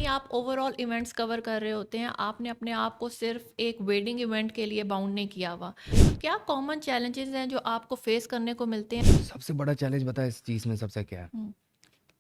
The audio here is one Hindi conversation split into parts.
हानि आप ओवरऑल इवेंट्स कवर कर रहे होते हैं, आपने अपने आप को सिर्फ एक वेडिंग इवेंट के लिए बाउंड नहीं किया हुआ। तो क्या कॉमन चैलेंजेस हैं जो आपको फेस करने को मिलते हैं? सबसे बड़ा चैलेंज बता इस चीज़ में सबसे क्या है? हुँ।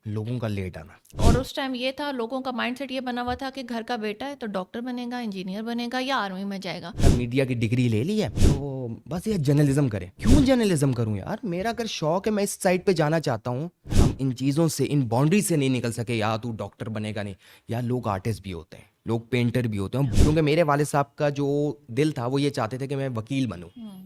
लोगों का लेट आना। और उस टाइम ये था, लोगों का माइंडसेट ये बना हुआ था कि घर का बेटा है तो डॉक्टर बनेगा, इंजीनियर बनेगा या आर्मी में जाएगा। अब मीडिया की डिग्री ले ली है तो बस ये जर्नलिज्म करें। क्यों जर्नलिज्म करूं यार? मेरा अगर शौक है, मैं इस साइड पे जाना चाहता हूं। हम इन चीज़ों से, इन बाउंड्री से नहीं निकल सके। यार तू डॉक्टर बनेगा नहीं। यार लोग आर्टिस्ट भी होते हैं, लोग पेंटर भी होते हैं। क्योंकि मेरे वाले साहब का जो दिल था वो ये चाहते थे कि मैं वकील बनूं, हुँ।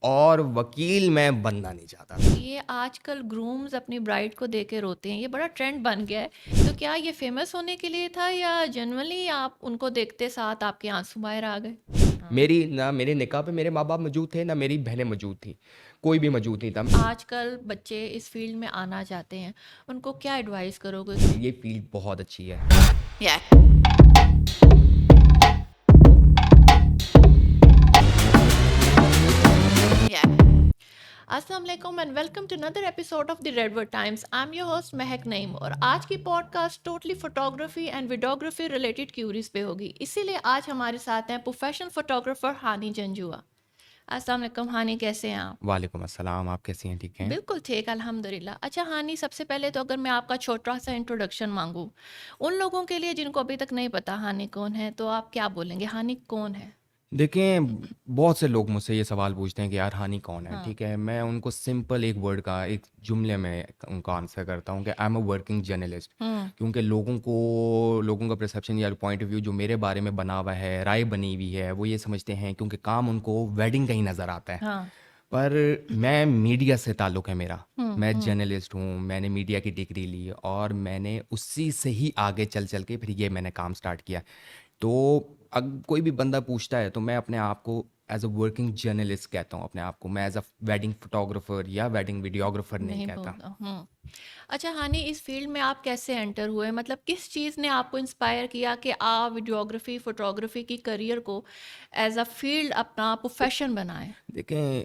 और वकील मैं बनना नहीं चाहता था। ये आजकल ग्रूम्स अपनी ब्राइड को देख के रोते हैं, ये बड़ा ट्रेंड बन गया है। तो क्या ये फेमस होने के लिए था या जनरली आप उनको देखते साथ आपके आँसू बाहर आ गए? हाँ। मेरी ना मेरे निकाह पे मेरे माँ बाप मौजूद थे, ना मेरी बहनें मौजूद थी। कोई भी मौजूद नहीं था। आजकल बच्चे इस फील्ड में आना चाहते हैं, उनको क्या एडवाइस करोगे? ये फील्ड बहुत अच्छी है। या अस्सलाम वालेकुम and welcome to another episode of the Redword Times. I am your host Mahak Naeem और आज की podcast totally photography and videography related queries पे होगी। इसीलिए आज हमारे साथ हैं प्रोफेशनल फोटोग्राफर हानी जंजुआ। अस्सलाम वालेकुम हानी, कैसे हैं आप? वालेकुम अस्सलाम, आप कैसी हैं? ठीक हैं? बिल्कुल ठीक, अल्हम्दुलिल्लाह। अच्छा हानी, सबसे पहले तो अगर मैं आपका छोटा सा इंट्रोडक्शन मांगूं उन लोगों के लिए जिनको अभी तक नहीं पता हानी कौन है, तो आप क्या बोलेंगे? हानी कौन है? देखें, बहुत से लोग मुझसे ये सवाल पूछते हैं कि यार हानि कौन है? हाँ। ठीक है, मैं उनको सिंपल एक वर्ड का, एक जुमले में उनका आंसर करता हूँ कि I am a working journalist. Hmm. क्योंकि लोगों का परसेप्शन या पॉइंट ऑफ व्यू जो मेरे बारे में बना हुआ है, राय बनी हुई है, वो ये समझते हैं क्योंकि काम उनको वेडिंग का ही नज़र आता है। हाँ। पर मैं मीडिया से ताल्लुक़ है मेरा। मैं हम्म। जर्नलिस्ट हूँ, मैंने मीडिया की डिग्री ली और मैंने उसी से ही आगे चल के फिर ये मैंने काम स्टार्ट किया। तो अग कोई भी बंदा पूछता है तो मैं अपने आप को एज़ अ वर्किंग जर्नलिस्ट कहता हूँ अपने आप को। मैं एज़ अ वेडिंग फोटोग्राफर या वेडिंग वीडियोग्राफर नहीं नहीं कहता। बोलता। अच्छा हानी, इस फील्ड में आप कैसे एंटर हुए? मतलब किस चीज़ ने आपको इंस्पायर किया कि आप वीडियोग्राफी फोटोग्राफी की करियर को एज अ फील्ड अपना प्रोफेशन बनाएं? देखें,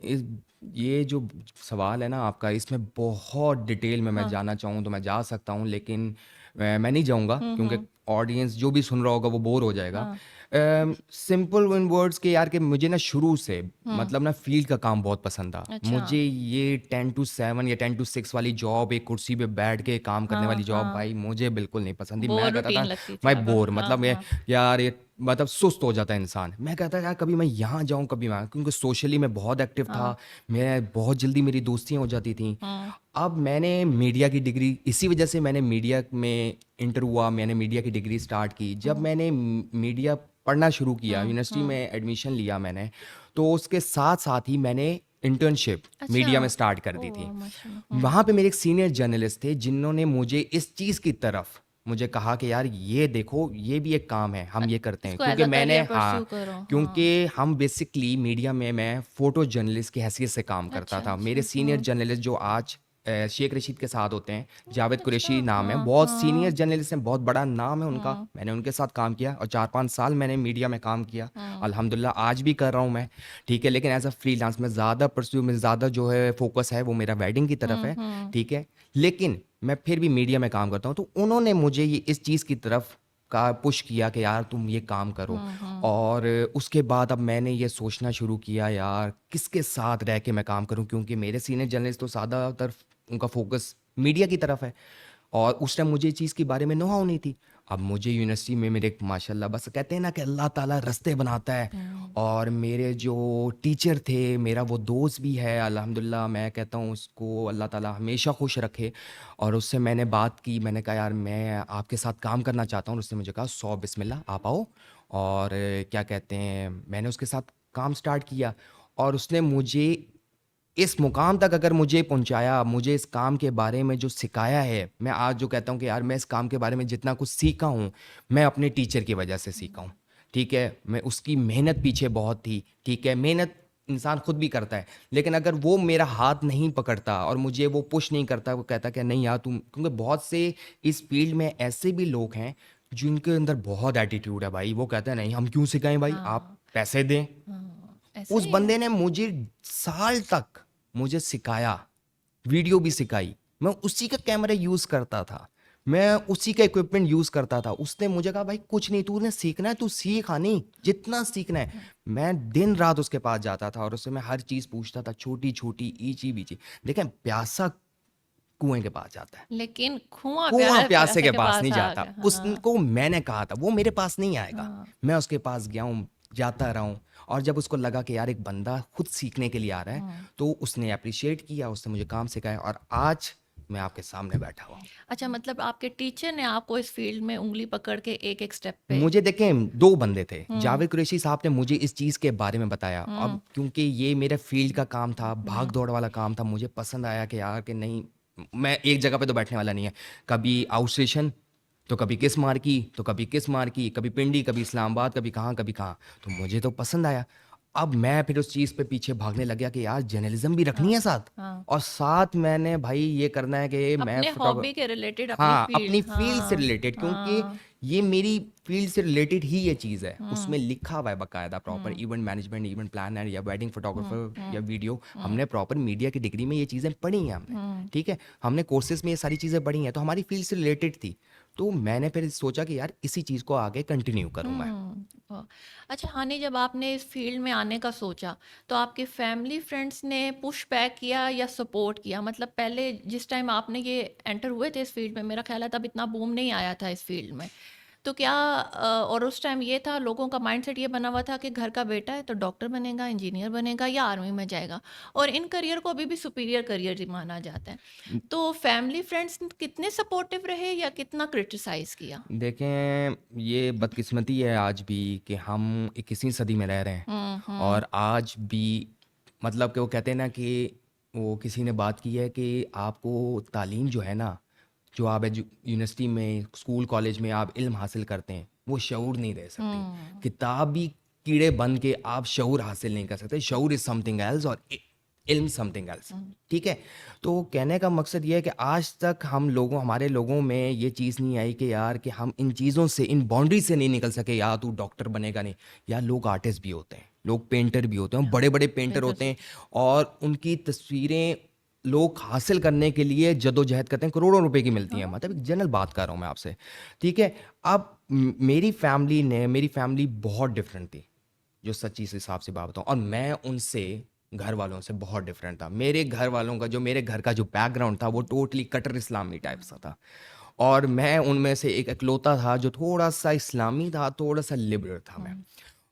ये जो सवाल है ना आपका, इसमें बहुत डिटेल में मैं हाँ। जाना चाहूँ तो मैं जा सकता हूँ, लेकिन मैं नहीं जाऊँगा क्योंकि हम्म। ऑडियंस जो भी सुन रहा होगा वो बोर हो जाएगा। हाँ। सिंपल इन वर्ड्स के यार, कि मुझे ना शुरू से हम्म। मतलब ना फील्ड का काम बहुत पसंद था। अच्छा। मुझे ये 10 टू 7 या 10 टू 6 वाली जॉब, एक कुर्सी पे बैठ के काम करने हाँ वाली जॉब, हाँ। भाई मुझे बिल्कुल नहीं पसंद थी। बोर मैं कहता रूटीन था लगती थी भाई आपको? बोर, हाँ मतलब ये हाँ। यार ये मतलब सुस्त हो जाता है इंसान। मैं कहता यार कभी मैं यहाँ जाऊँ, कभी वहाँ, क्योंकि सोशली मैं बहुत एक्टिव था। हाँ। मैं बहुत जल्दी मेरी दोस्तियाँ हो जाती थीं। हम्म। अब मैंने मीडिया की डिग्री, इसी वजह से मैंने मीडिया में इंटर हुआ, मैंने मीडिया की डिग्री स्टार्ट की। जब हम्म। मैंने मीडिया पढ़ना शुरू किया, यूनिवर्सिटी हम्म। में एडमिशन लिया मैंने, तो उसके साथ-साथ ही मैंने इंटर्नशिप अच्छा। मीडिया में स्टार्ट कर दी थी। ओह माशाल्लाह। वहाँ पे मेरे एक सीनियर जर्नलिस्ट थे जिन्होंने मुझे इस चीज़ की तरफ मुझे कहा कि यार ये देखो, ये भी एक काम है, हम ये करते हैं। इसको एज क्योंकि अ मैंने, करियर हाँ, परस्यू करो। हाँ। क्योंकि हम बेसिकली मीडिया में, मैं फ़ोटो जर्नलिस्ट की हैसियत से काम करता अच्छा था। अच्छा। मेरे सीनियर जर्नलिस्ट जो आज शेख रशीद के साथ होते हैं, जावेद अच्छा। कुरैशी नाम है, हाँ बहुत सीनियर हाँ। जर्नलिस्ट हैं, बहुत बड़ा नाम है उनका। हम्म। मैंने उनके साथ काम किया और 4-5 साल मैंने मीडिया में काम किया। हम्म। अल्हम्दुलिल्लाह आज भी कर रहा हूँ मैं, ठीक है। लेकिन एज़ अ फ्रीलांस में ज़्यादा परस्यू में ज़्यादा जो है फ़ोकस है वो मेरा वेडिंग की तरफ है, हम्म। ठीक है। लेकिन मैं फिर भी मीडिया में काम करता हूँ, तो उन्होंने मुझे ये इस चीज़ की तरफ का पुश किया कि यार तुम ये काम करो। हम्म। और उसके बाद अब मैंने ये सोचना शुरू किया यार किसके साथ रह के मैं काम करूं, क्योंकि मेरे सीनियर जर्नलिस्ट तो ज़्यादातर उनका फोकस मीडिया की तरफ है और उस टाइम मुझे इस चीज़ के बारे में नॉलेज नहीं थी। अब मुझे यूनिवर्सिटी में मेरे माशाल्लाह, बस कहते हैं ना कि अल्लाह ताला रास्ते बनाता है। हम्म। और मेरे जो टीचर थे, मेरा वो दोस्त भी है अल्हम्दुलिल्लाह, मैं कहता हूँ उसको अल्लाह ताला हमेशा खुश रखे। और उससे मैंने बात की, मैंने कहा यार मैं आपके साथ काम करना चाहता हूँ। उसने मुझे कहा सौ बिस्मिल्लाह आप आओ। और क्या कहते हैं, मैंने उसके साथ काम स्टार्ट किया और उसने मुझे इस मुकाम तक अगर मुझे पहुंचाया, मुझे इस काम के बारे में जो सिखाया है, मैं आज जो कहता हूँ कि यार मैं इस काम के बारे में जितना कुछ सीखा हूँ, मैं अपने टीचर की वजह से सीखा हूँ, ठीक है। मैं उसकी मेहनत पीछे बहुत थी, ठीक है। मेहनत इंसान खुद भी करता है, लेकिन अगर वो मेरा हाथ नहीं पकड़ता और मुझे वो पुश नहीं करता, वो कहता कि नहीं यार तुम, क्योंकि बहुत से इस फील्ड में ऐसे भी लोग हैं जिनके अंदर बहुत एटीट्यूड है भाई। वो कहते हैं नहीं हम क्यों सिखाएं भाई, आप हाँ पैसे दें। हाँ, ऐसे उस ही है। बंदे ने मुझे साल तक मुझे सिखाया, वीडियो भी सिखाई। मैं उसी का कैमरा यूज़ करता था। मैं उसी का इक्विपमेंट यूज करता था। उसने मुझे कहा भाई कुछ नहीं, तूने सीखना है तू सीख, हानि जितना सीखना है। मैं दिन रात उसके पास जाता था और उससे मैं हर चीज पूछता था, छोटी छोटी ईची बीची। देखें, प्यासा कुएं के पास जाता है, लेकिन कुआं कुआं प्यासे प्यासे के के पास पास नहीं आ जाता। गया। हाँ। उसको मैंने कहा था वो मेरे पास नहीं आएगा। हाँ। मैं उसके पास गया हूँ, जाता रहा हूँ। और जब उसको लगा कि यार एक बंदा खुद सीखने के लिए आ रहा है, हाँ। तो उसने अप्रिशिएट किया, उसने मुझे काम सिखाया और आज मैं आपके सामने बैठा हुआ हूँ। अच्छा, मतलब आपके टीचर ने आपको इस फील्ड में उंगली पकड़ के एक एक स्टेप पे। मुझे देखें, दो बंदे थे। हम्म। जावेद कुरैशी साहब ने मुझे इस चीज़ के बारे में बताया। अब हम्म। क्योंकि ये मेरे फील्ड का काम था, भाग हम्म। दौड़ वाला काम था, मुझे पसंद आया कि यार कि नहीं, मैं एक जगह पे तो बैठने वाला नहीं है। कभी आउट स्टेशन, तो कभी किस मार की, तो कभी किस मार की, कभी पिंडी, कभी इस्लामाबाद, कभी कहाँ कभी कहाँ। तो मुझे तो पसंद आया। अब मैं फिर उस चीज़ पे पीछे भागने लग गया कि यार जर्नलिज्म भी रखनी हाँ। है साथ, हाँ। और साथ मैंने भाई ये करना है कि मैं अपने फोटोग्राफ, हॉबी के रिलेटेड अपनी हाँ, फील्ड। अपनी फील्ड से हाँ। रिलेटेड, क्योंकि हाँ। ये मेरी फील्ड से रिलेटेड ही ये चीज़ है। हम्म। उसमें लिखा हुआ है बाकायदा प्रॉपर, हम्म। इवेंट मैनेजमेंट, इवेंट प्लानर या वेडिंग हम्म। फोटोग्राफर या हम्म। वीडियो। हम्म। हमने प्रॉपर मीडिया की डिग्री में ये चीज़ें पढ़ी हैं हमने, हम्म। ठीक है, हमने कोर्सेज में ये सारी चीज़ें पढ़ी हैं, तो हमारी फील्ड से रिलेटेड थी। तो मैंने फिर सोचा कि यार इसी चीज़ को आगे कंटिन्यू करूँ मैं। वाह! अच्छा हानि, जब आपने इस फील्ड में आने का सोचा, तो आपके फैमिली फ्रेंड्स ने पुश बैक किया या सपोर्ट किया? मतलब पहले जिस टाइम आपने ये एंटर हुए थे इस फील्ड में, मेरा ख्याल है तब इतना बूम नहीं आया था इस फील्ड में। तो क्या और उस टाइम ये था, लोगों का माइंडसेट ये बना हुआ था कि घर का बेटा है तो डॉक्टर बनेगा, इंजीनियर बनेगा या आर्मी में जाएगा, और इन करियर को अभी भी सुपीरियर करियर ही माना जाता है। तो फैमिली फ्रेंड्स कितने सपोर्टिव रहे या कितना क्रिटिसाइज़ किया? देखें, ये बदकिस्मती है आज भी कि हम 21वीं सदी में रह रहे हैं। हुँ। हुँ। और आज भी, मतलब कि वो कहते हैं ना कि वो किसी ने बात की है कि आपको तालीम जो है ना, जो आप यूनिवर्सिटी में, स्कूल कॉलेज में आप इल्म हासिल करते हैं, वो शऊर नहीं दे सकती। हुँ। किताबी कीड़े बन के आप शऊर हासिल नहीं कर सकते। शऊर इज़ समथिंग एल्स और इल्म समथिंग एल्स, हुँ। ठीक है। तो कहने का मकसद ये है कि आज तक हम लोगों, हमारे लोगों में ये चीज़ नहीं आई कि यार कि हम इन चीज़ों से, इन बाउंड्री से नहीं निकल सके। यार तू डॉक्टर बनेगा नहीं, यार लोग आर्टिस्ट भी होते हैं, लोग पेंटर भी होते हैं, या बड़े बड़े पेंटर बिल्कुल होते सही। हैं, और उनकी तस्वीरें लोग हासिल करने के लिए जद्दोजहद करते हैं, करोड़ों रुपए की मिलती हैं। हाँ। मतलब एक जनरल बात कर रहा हूँ मैं आपसे, ठीक है। अब मेरी फैमिली बहुत डिफरेंट थी, जो सच्ची से हिसाब से बात बताऊँ, और मैं उनसे, घर वालों से बहुत डिफरेंट था। मेरे घर वालों का, जो मेरे घर का जो बैकग्राउंड था, वो टोटली कट्टर इस्लामी टाइप सा था, और मैं उनमें से एक इकलौता था जो थोड़ा सा इस्लामी था, थोड़ा सा लिबरल था मैं। हुँ।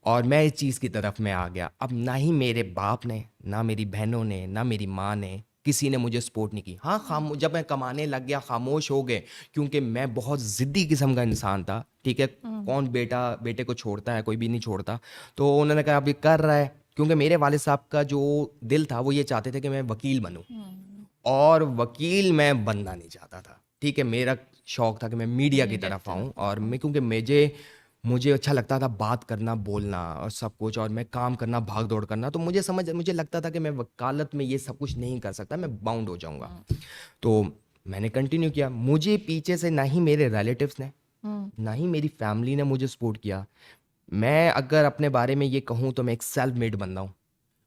और मैं इस चीज़ की तरफ में आ गया। अब ना ही मेरे बाप ने, ना मेरी बहनों ने, ना मेरी माँ ने, किसी ने मुझे सपोर्ट नहीं की। हाँ, जब मैं कमाने लग गया खामोश हो गए, क्योंकि मैं बहुत ज़िद्दी किस्म का इंसान था, ठीक है। हुँ। कौन बेटे को छोड़ता है, कोई भी नहीं छोड़ता। तो उन्होंने कहा अभी कर रहा है, क्योंकि मेरे वालिद साहब का जो दिल था वो ये चाहते थे कि मैं वकील बनूं, हुँ। और वकील मैं बनना नहीं चाहता था, ठीक है। मेरा शौक था कि मैं मीडिया की मीडिया की तरफ आऊं, तरफ। और हाँ। मैं, क्योंकि मुझे मुझे अच्छा लगता था बात करना, बोलना और सब कुछ, और मैं काम करना, भाग दौड़ करना। तो मुझे लगता था कि मैं वकालत में ये सब कुछ नहीं कर सकता, मैं बाउंड हो जाऊंगा। हुँ। तो मैंने कंटिन्यू किया। मुझे पीछे से ना ही मेरे रिलेटिव्स ने, हुँ। ना ही मेरी फैमिली ने मुझे सपोर्ट किया। मैं अगर अपने बारे में ये कहूँ तो मैं एक सेल्फ मेड बंदा हूँ।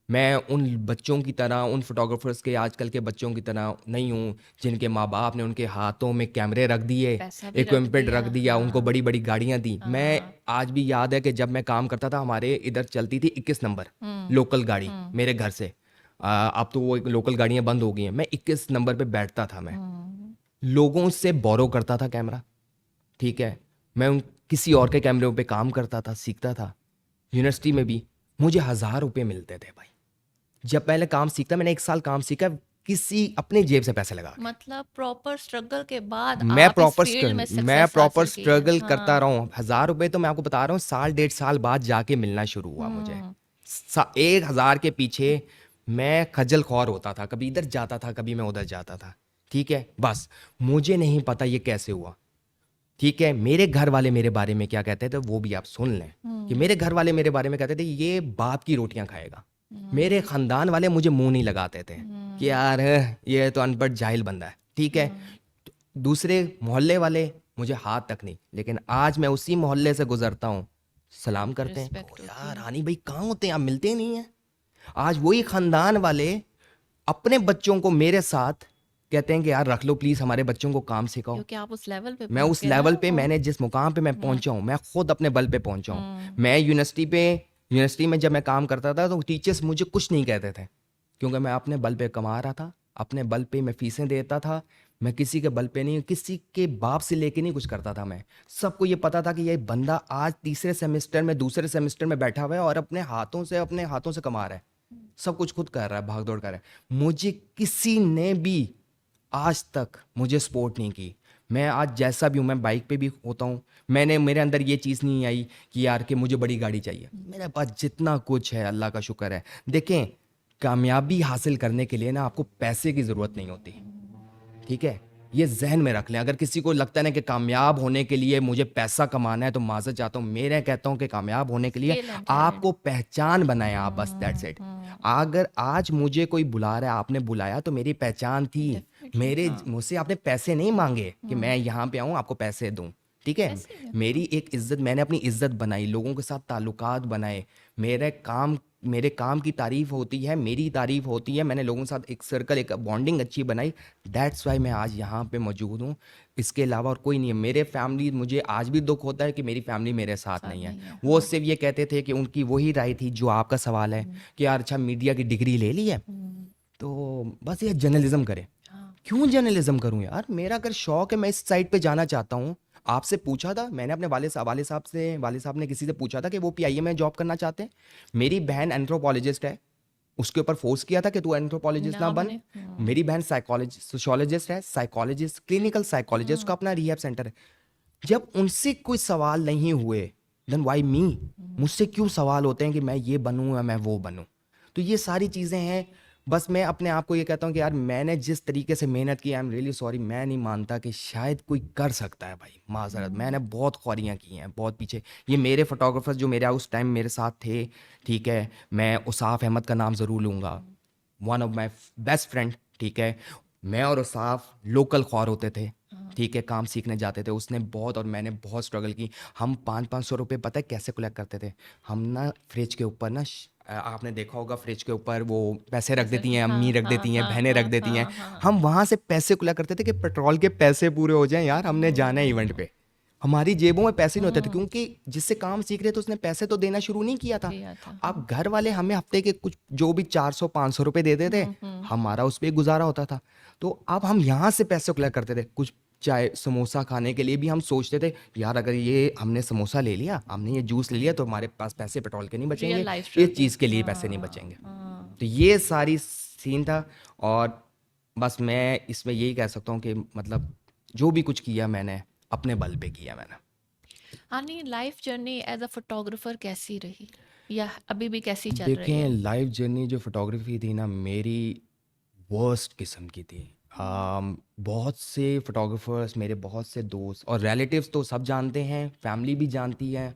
मैं उन बच्चों की तरह, उन फोटोग्राफर्स के, आजकल के बच्चों की तरह नहीं हूँ जिनके माँ बाप ने उनके हाथों में कैमरे रख दिए, पैसा भी रख इक्विपमेंट दिया। रख दिया, उनको हाँ। बड़ी बड़ी गाड़ियाँ दी। मैं हाँ। आज भी याद है कि जब मैं काम करता था, हमारे इधर चलती थी 21 नंबर हुँ। लोकल गाड़ी हुँ। मेरे घर से। अब तो वो लोकल गाड़ियाँ बंद हो गई हैं। मैं 21 नंबर पे बैठता था, मैं हुँ। लोगों से बोरो करता था कैमरा, ठीक है। मैं किसी और के कैमरे पे काम करता था, सीखता था। यूनिवर्सिटी में भी मुझे 1,000 रुपये मिलते थे भाई। जब पहले काम सीखता, मैंने 1 साल काम सीखा, किसी अपने जेब से पैसे लगा के। मतलब प्रॉपर स्ट्रगल के बाद मैं आप इस प्रॉपर फील्ड में मैं सक्सेस प्रॉपर हासिल की है। स्ट्रगल करता हाँ। रहा हूँ। 1,000 रुपये तो मैं आपको बता रहा हूँ, साल 1.5 साल बाद जाके मिलना शुरू हुआ मुझे। हुँ। 1,000 के पीछे मैं खज्जल ख्वार होता था, कभी इधर जाता था, कभी मैं उधर जाता था, ठीक है। बस मुझे नहीं पता ये कैसे हुआ, ठीक है। मेरे घर वाले मेरे बारे में क्या कहते थे वो भी आप सुन लें, कि हुँ। मेरे घर वाले मेरे बारे में कहते थे ये बाप की रोटियां खाएगा। मेरे हुँ। खानदान वाले मुझे मुंह नहीं लगाते थे कि हुँ। यार ये तो अनपढ़ जाहिल बंदा है, ठीक है। हुँ। दूसरे मोहल्ले वाले मुझे हाथ तक नहीं, लेकिन आज मैं उसी मोहल्ले से गुजरता हूँ, सलाम करते हैं, रिस्पेक्ट "ओ होती यार है। रानी भाई कहाँ होते हैं आप, मिलते ही नहीं हैं।" आज वही खानदान वाले अपने बच्चों को मेरे साथ कहते हैं कि यार रख लो प्लीज़, हमारे बच्चों को काम सिखाओ। क्योंकि आप उस लेवल पे मैं पहुँच उस गए ना। लेवल पे, मैंने जिस मुकाम पे मैं पहुंचा हूँ, मैं खुद अपने बल पे पहुंचा हूँ। मैं यूनिवर्सिटी में जब मैं काम करता था तो टीचर्स मुझे कुछ नहीं कहते थे, क्योंकि मैं अपने बल पे कमा रहा था, अपने बल पे मैं फीसें देता था। मैं किसी के बल पे नहीं, किसी के बाप से लेके नहीं कुछ करता था। मैं सबको ये पता था कि ये बंदा आज तीसरे सेमेस्टर में, दूसरे सेमेस्टर में बैठा हुआ है और अपने हाथों से कमा रहा है, सब कुछ खुद कर रहा है, भाग दौड़ कर रहा है। मुझे किसी ने भी आज तक मुझे सपोर्ट नहीं की। मैं आज जैसा भी हूँ, मैं बाइक पे भी होता हूँ, मेरे अंदर ये चीज़ नहीं आई कि यार कि मुझे बड़ी गाड़ी चाहिए। मेरे पास जितना कुछ है अल्लाह का शुक्र है। देखें, कामयाबी हासिल करने के लिए ना आपको पैसे की ज़रूरत नहीं होती, ठीक है? ये ज़हन में रख लें। अगर किसी को लगता है ना कि कामयाब होने के लिए मुझे पैसा कमाना है, तो माज़रत चाहता हूँ, मैं कहता हूँ कि कामयाब होने के लिए स्किल एंड टैलेंट। आपको पहचान बनाएं आप, बस दैट्स इट। अगर आज मुझे कोई बुला रहा है, आपने बुलाया तो मेरी पहचान थी। डेफिनेटली हाँ। मुझसे आपने पैसे नहीं मांगे कि मैं यहाँ पे आऊँ आपको पैसे दूँ, ठीक है? ऐसे ही है। मेरी एक इज्जत, मैंने अपनी इज्जत बनाई, लोगों के साथ ताल्लुकात बनाए। मेरे काम की तारीफ होती है, मेरी तारीफ होती है। मैंने लोगों के साथ एक सर्कल, एक बॉन्डिंग अच्छी बनाई। दैट्स वाई मैं आज यहाँ पे मौजूद हूँ। इसके अलावा और कोई नहीं है। मेरे फैमिली, मुझे आज भी दुख होता है कि मेरी फैमिली मेरे साथ नहीं है। नहीं है वो हाँ। सिर्फ ये कहते थे कि उनकी वही राय थी जो आपका सवाल है कि यार अच्छा मीडिया की डिग्री ले ली है तो बस ये जर्नलिज्म करें। हाँ। क्यों जर्नलिज्म करूं यार? मेरा अगर शौक है, मैं इस साइड पे जाना चाहता हूँ। आपसे पूछा था मैंने, अपने वाले साहब ने किसी से पूछा था कि वो पीआईए में जॉब करना चाहते हैं। मेरी बहन एंथ्रोपोलॉजिस्ट है, उसके ऊपर फोर्स किया था कि तू एंथ्रोपोलॉजिस्ट ना ना बन। बने। मेरी बहन सोशियोलॉजिस्ट है, साइकोलॉजिस्ट, क्लिनिकल साइकोलॉजिस्ट, उसका अपना रिहैब सेंटर है। जब उनसे कोई सवाल नहीं हुए, देन वाई मी? मुझसे क्यों सवाल होते हैं कि मैं ये बनूं या मैं वो बनूं? तो ये सारी चीज़ें हैं। बस मैं अपने आप को ये कहता हूँ कि यार मैंने जिस तरीके से मेहनत की, आई एम रियली सॉरी, मैं नहीं मानता कि शायद कोई कर सकता है भाई, माजरत। मैंने बहुत ख्वारियाँ की हैं, बहुत पीछे। ये मेरे फोटोग्राफर्स जो मेरे उस टाइम मेरे साथ थे, ठीक है, मैं उसाफ अहमद का नाम ज़रूर लूँगा, one of my best friend, ठीक है। मैं और उसाफ लोकल ख्वार होते थे, ठीक है, काम सीखने जाते थे। उसने बहुत और मैंने बहुत स्ट्रगल की। हम 500-500 रुपये पता है कैसे कलेक्ट करते थे? हम ना फ्रिज के ऊपर ना आपने देखा होगा फ्रिज के ऊपर वो पैसे रख ऐसे देती हैं, हाँ अम्मी रख हाँ देती हैं, हाँ बहनें रख हाँ देती हैं। हाँ हाँ। हम वहाँ से पैसे कलेक्ट करते थे कि पेट्रोल के पैसे पूरे हो जाएं यार, हमने जाना है इवेंट पे। हमारी जेबों में पैसे नहीं होते थे, क्योंकि जिससे काम सीख रहे थे उसने पैसे तो देना शुरू नहीं किया था। किया था अब घर वाले हमें हफ्ते के कुछ जो भी 400-500 रुपए देते थे, हमारा उस पर गुजारा होता था। तो अब हम यहाँ से पैसे कलेक्ट करते थे। कुछ चाय समोसा खाने के लिए भी हम सोचते थे यार अगर ये हमने समोसा ले लिया, हमने ये जूस ले लिया, तो हमारे पास पैसे पेट्रोल के नहीं रियल बचेंगे, लाइफ इस स्ट्रगल चीज़ के लिए पैसे नहीं बचेंगे। तो ये सारी सीन था। और बस मैं इसमें यही कह सकता हूँ कि मतलब जो भी कुछ किया मैंने अपने बल पे किया मैंने। आनी life journey as a photographer कैसी रही या अभी भी कैसी चल रही देखें, है? लाइफ जर्नी जो फोटोग्राफी थी ना, मेरी वर्स्ट किस्म की थी। बहुत से फोटोग्राफर्स, मेरे बहुत से दोस्त और रिलेटिव्स तो सब जानते हैं, फैमिली भी जानती है।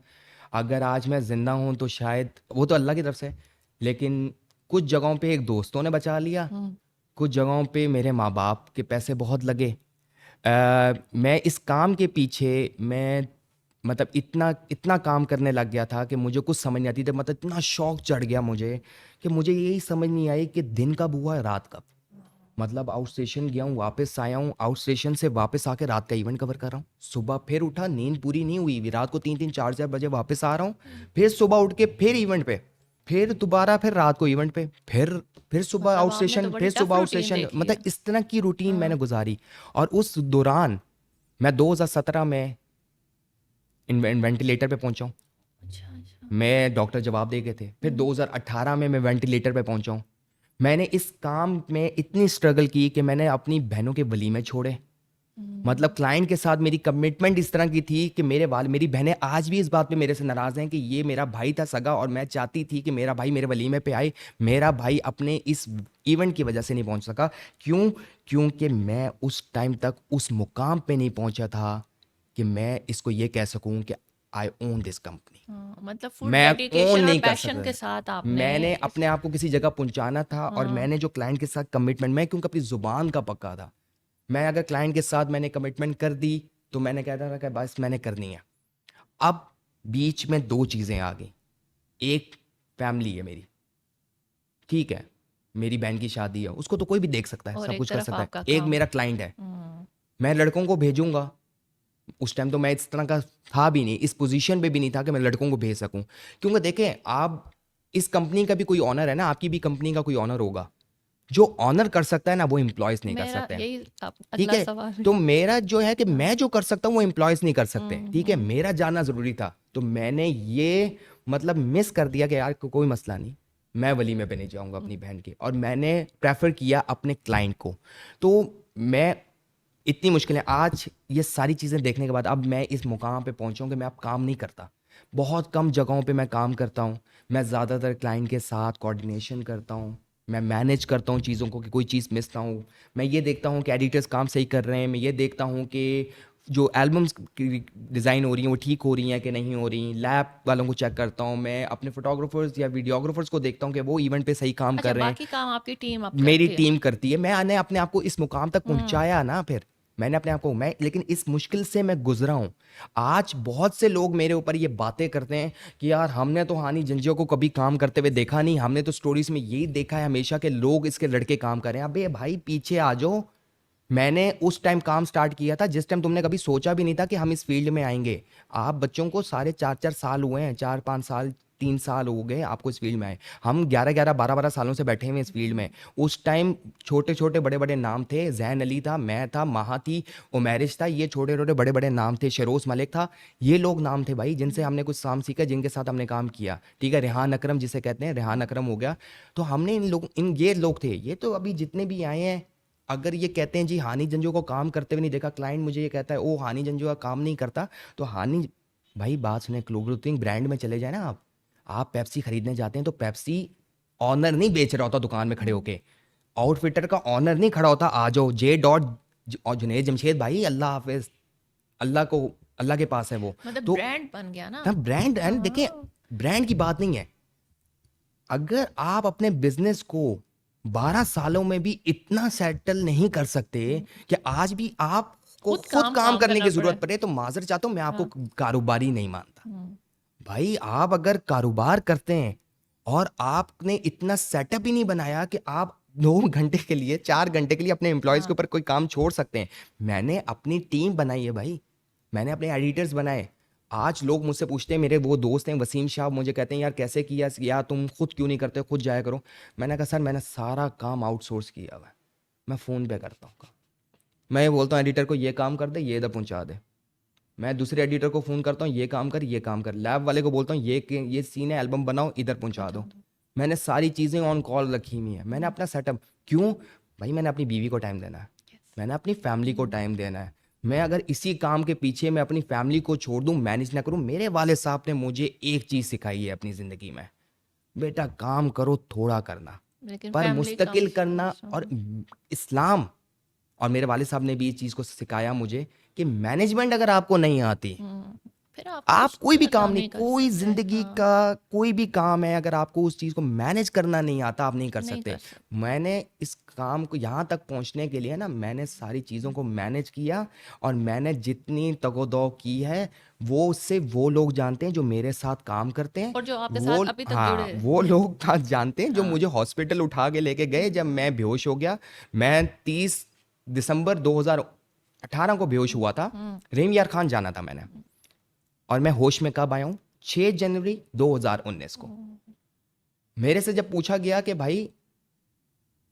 अगर आज मैं ज़िंदा हूँ तो शायद वो तो अल्लाह की तरफ से, लेकिन कुछ जगहों पे एक दोस्तों ने बचा लिया, कुछ जगहों पे मेरे माँ बाप के पैसे बहुत लगे। मैं इस काम के पीछे मैं मतलब इतना इतना काम करने लग गया था कि मुझे कुछ समझ नहीं आती थी। मतलब इतना शौक चढ़ गया मुझे कि मुझे यही समझ नहीं आई कि दिन कब हुआ है रात कब। मतलब आउट स्टेशन गया हूँ, वापस आया हूँ, आउट स्टेशन से वापस आके रात का इवेंट कवर कर रहा हूँ। सुबह फिर उठा, नींद पूरी नहीं हुई हुई, रात को 3-3 4-4 बजे वापस आ रहा हूँ। फिर सुबह उठ के फिर इवेंट पे, फिर दोबारा फिर रात को इवेंट पे, फिर सुबह मतलब आउट आपने तो स्टेशन, बड़ी फिर टफ सुबह आउट रूटीन स्टेशन। देख लिया। मतलब इस तरह की रूटीन मैंने गुजारी। और उस दौरान मैं 2017 में वेंटिलेटर पे पहुंचा हूँ। अच्छा अच्छा। मैं डॉक्टर जवाब दे गए थे। फिर 2018 में मैं वेंटिलेटर पे पहुंचा हूँ। मैंने इस काम में इतनी स्ट्रगल की कि मैंने अपनी बहनों के वलीमे छोड़े। मतलब क्लाइंट के साथ मेरी कमिटमेंट इस तरह की थी कि मेरी बहनें आज भी इस बात पे मेरे से नाराज़ हैं कि ये मेरा भाई था सगा, और मैं चाहती थी कि मेरा भाई मेरे वलीमे पे आए। मेरा भाई अपने इस इवेंट की वजह से नहीं पहुंच सका। क्यों? क्योंकि मैं उस टाइम तक उस मुकाम पे नहीं पहुंचा था कि मैं इसको ये कह सकूं कि आई ओन दिस कंपनी। मतलब फुल मैं ओन डेडिकेशन और नहीं कर पैशन सकता के था। साथ आपने मैंने इस। अपने आप को किसी जगह पहुंचाना था, और मैंने जो क्लाइंट के साथ कमिटमेंट, मैं क्योंकि अपनी ज़ुबान का पक्का था, मैं अगर क्लाइंट के साथ मैंने कमिटमेंट कर दी तो मैंने कहता था कि बस मैंने करनी है। अब बीच में दो चीज़ें आ गई। एक फैमिली है मेरी, ठीक है, मेरी बहन की शादी है, उसको तो कोई भी देख सकता है, और सब एक कुछ कर तरफ सकता है। आपका एक काम। मेरा क्लाइंट है, हम्म। मैं लड़कों को भेजूंगा। उस टाइम तो मैं इस तरह का था भी नहीं, इस पोजीशन पे भी नहीं था कि मैं लड़कों को भेज सकूं। क्योंकि देखें, आप इस कंपनी का भी कोई ऑनर है ना, आपकी भी कंपनी का कोई ऑनर होगा। जो ऑनर कर सकता है ना, वो एम्प्लॉयज नहीं कर मेरा सकते हैं। यही ठीक अगला है, सवाल भी। तो मेरा जो है कि हाँ। मैं जो कर सकता हूँ वो एम्प्लॉयज नहीं कर सकते। ठीक है, हम्म। मेरा जानना जरूरी था, तो मैंने ये मतलब मिस कर दिया कि यार कोई मसला नहीं, मैं वलीमे पे नहीं जाऊंगा अपनी बहन के, और मैंने प्रेफर किया अपने क्लाइंट को। तो मैं इतनी मुश्किलें आज ये सारी चीज़ें देखने के बाद अब मैं इस मुकाम पे पहुंचा हूं कि मैं अब काम नहीं करता। बहुत कम जगहों पे मैं काम करता हूं। मैं ज़्यादातर क्लाइंट के साथ कोऑर्डिनेशन करता हूं। मैं मैनेज करता हूं चीज़ों को कि कोई चीज़ मिस ना हो। मैं ये देखता हूं कि एडिटर्स काम सही कर रहे हैं। मैं ये देखता हूं कि जो एल्बम्स की डिज़ाइन हो रही हैं वो ठीक हो रही हैं कि नहीं हो रही। लैब वालों को चेक करता हूं। मैं अपने फोटोग्राफर्स या वीडियोग्राफर्स को देखता हूं कि वो इवेंट पे सही काम अच्छा, कर रहे हैं। बाकी काम आपकी टीम आप मेरी करती है। टीम करती है। मैंने अपने आप को इस मुकाम तक हम्म। पहुंचाया ना, फिर मैंने अपने आप को मैं लेकिन इस मुश्किल से मैं गुजरा हूं। आज बहुत से लोग मेरे ऊपर ये बातें करते हैं कि यार हमने तो हानि जंजियों को कभी काम करते हुए देखा नहीं, हमने तो स्टोरीज में यही देखा है हमेशा कि लोग इसके लड़के काम कर रहे हैं। अबे भाई पीछे आ जाओ। मैंने उस टाइम काम स्टार्ट किया था जिस टाइम तुमने कभी सोचा भी नहीं था कि हम इस फील्ड में आएंगे। आप बच्चों को साढ़े 4 4 साल हुए हैं, 4 5 साल, 3 साल हो गए आपको इस फील्ड में आए। हम 11 11 12 12 सालों से बैठे हुए हैं इस फील्ड में। उस टाइम छोटे छोटे बड़े बड़े नाम थे। जैन अली था, मैं था, महा थी, उमैरिश था। ये छोटे छोटे बड़े बड़े नाम थे। शरोज मलिक था। ये लोग नाम थे भाई जिनसे हमने कुछ काम सीखा, जिनके साथ हमने काम किया। ठीक है, रेहान अकरम जिसे कहते हैं, रेहान अकरम हो गया। तो हमने इन ये लोग थे। ये तो अभी जितने भी आए हैं, अगर ये कहते हैं जी हानि जंजू को काम करते हुए नहीं देखा, क्लाइंट मुझे ये कहता है ओ हानि जंजू का काम नहीं करता, तो हानि भाई बात सुने, क्लोथिंग ब्रांड में चले जाए ना आप पेप्सी खरीदने जाते हैं तो पेप्सी ऑनर नहीं बेच रहा होता दुकान में खड़े होके। आउटफिटर का ऑनर नहीं खड़ा होता, आ जाओ जे डॉट और जुनेद जमशेद भाई, अल्लाह हाफिज, अल्लाह को अल्लाह के पास है वो। मतलब तो ब्रांड बन गया ना। ब्रांड एंड देखिए, हाँ। ब्रांड की बात नहीं है। अगर आप अपने बिजनेस को 12 सालों में भी इतना सेटल नहीं कर सकते कि आज भी आपको खुद खुद काम काम काम करने करना की पड़े। जरूरत पड़े, तो माजर चाहता हूं, मैं आपको हाँ। कारोबारी नहीं मानता। हम्म। भाई आप अगर कारोबार करते हैं और आपने इतना सेटअप ही नहीं बनाया कि आप 2 घंटे के लिए, 4 घंटे के लिए अपने एम्प्लॉयज के हाँ। ऊपर कोई काम छोड़ सकते हैं। मैंने अपनी टीम बनाई है भाई। मैंने अपने एडिटर्स बनाए। आज लोग मुझसे पूछते हैं, मेरे वो दोस्त हैं वसीम शाह, मुझे कहते हैं यार कैसे किया यार, तुम खुद क्यों नहीं करते, खुद जाया करो। मैंने कहा सर मैंने सारा काम आउटसोर्स किया हुआ है, मैं फ़ोन पे करता हूँ काम। मैं ये बोलता हूँ एडिटर को ये काम कर दे, ये इधर पहुँचा दे। मैं दूसरे एडिटर को फ़ोन करता हूँ, ये काम कर, ये काम कर। लैब वाले को बोलता हूँ ये सीन है, एल्बम बनाओ, इधर पहुँचा पहुंचा दो। दो। मैंने सारी चीज़ें ऑन कॉल रखी हुई हैं। मैंने अपना सेटअप क्यों, भाई मैंने अपनी बीवी को टाइम देना है, यस। मैंने अपनी फैमिली को टाइम देना है। मैं अगर इसी काम के पीछे मैं अपनी फैमिली को छोड़ दूं, मैनेज ना करूं, मेरे वाले साहब ने मुझे एक चीज़ सिखाई है अपनी ज़िंदगी में, बेटा काम करो थोड़ा करना, लेकिन पर फैमिली मुस्तकिल कम्स करना। फर्स्ट। और इस्लाम और मेरे वाले साहब ने भी इस चीज़ को सिखाया मुझे कि मैनेजमेंट अगर आपको नहीं आती, फिर आप आप कुछ कोई भी काम काम नहीं, नहीं कर कोई सकते। ज़िंदगी हाँ। का कोई भी काम है, अगर आपको उस चीज़ को मैनेज करना नहीं आता, आप नहीं कर नहीं सकते। कर सकते। मैंने इस काम को यहाँ तक पहुँचने के लिए ना, मैंने सारी चीज़ों को मैनेज किया। और मैंने जितनी तगोदौ की है, वो उससे वो लोग जानते हैं जो मेरे साथ काम करते हैं। और जो आपके साथ वो अभी तक हाँ, जुड़े वो हैं। लोग जानते हैं जो हाँ। मुझे हॉस्पिटल उठा के लेके गए जब मैं बेहोश हो गया। मैं 30 दिसंबर 2018 को बेहोश हुआ था। हम्म। रेम यार खान जाना था मैंने। और मैं होश में कब आया हूँ? 6 जनवरी 2019 को। मेरे से जब पूछा गया कि भाई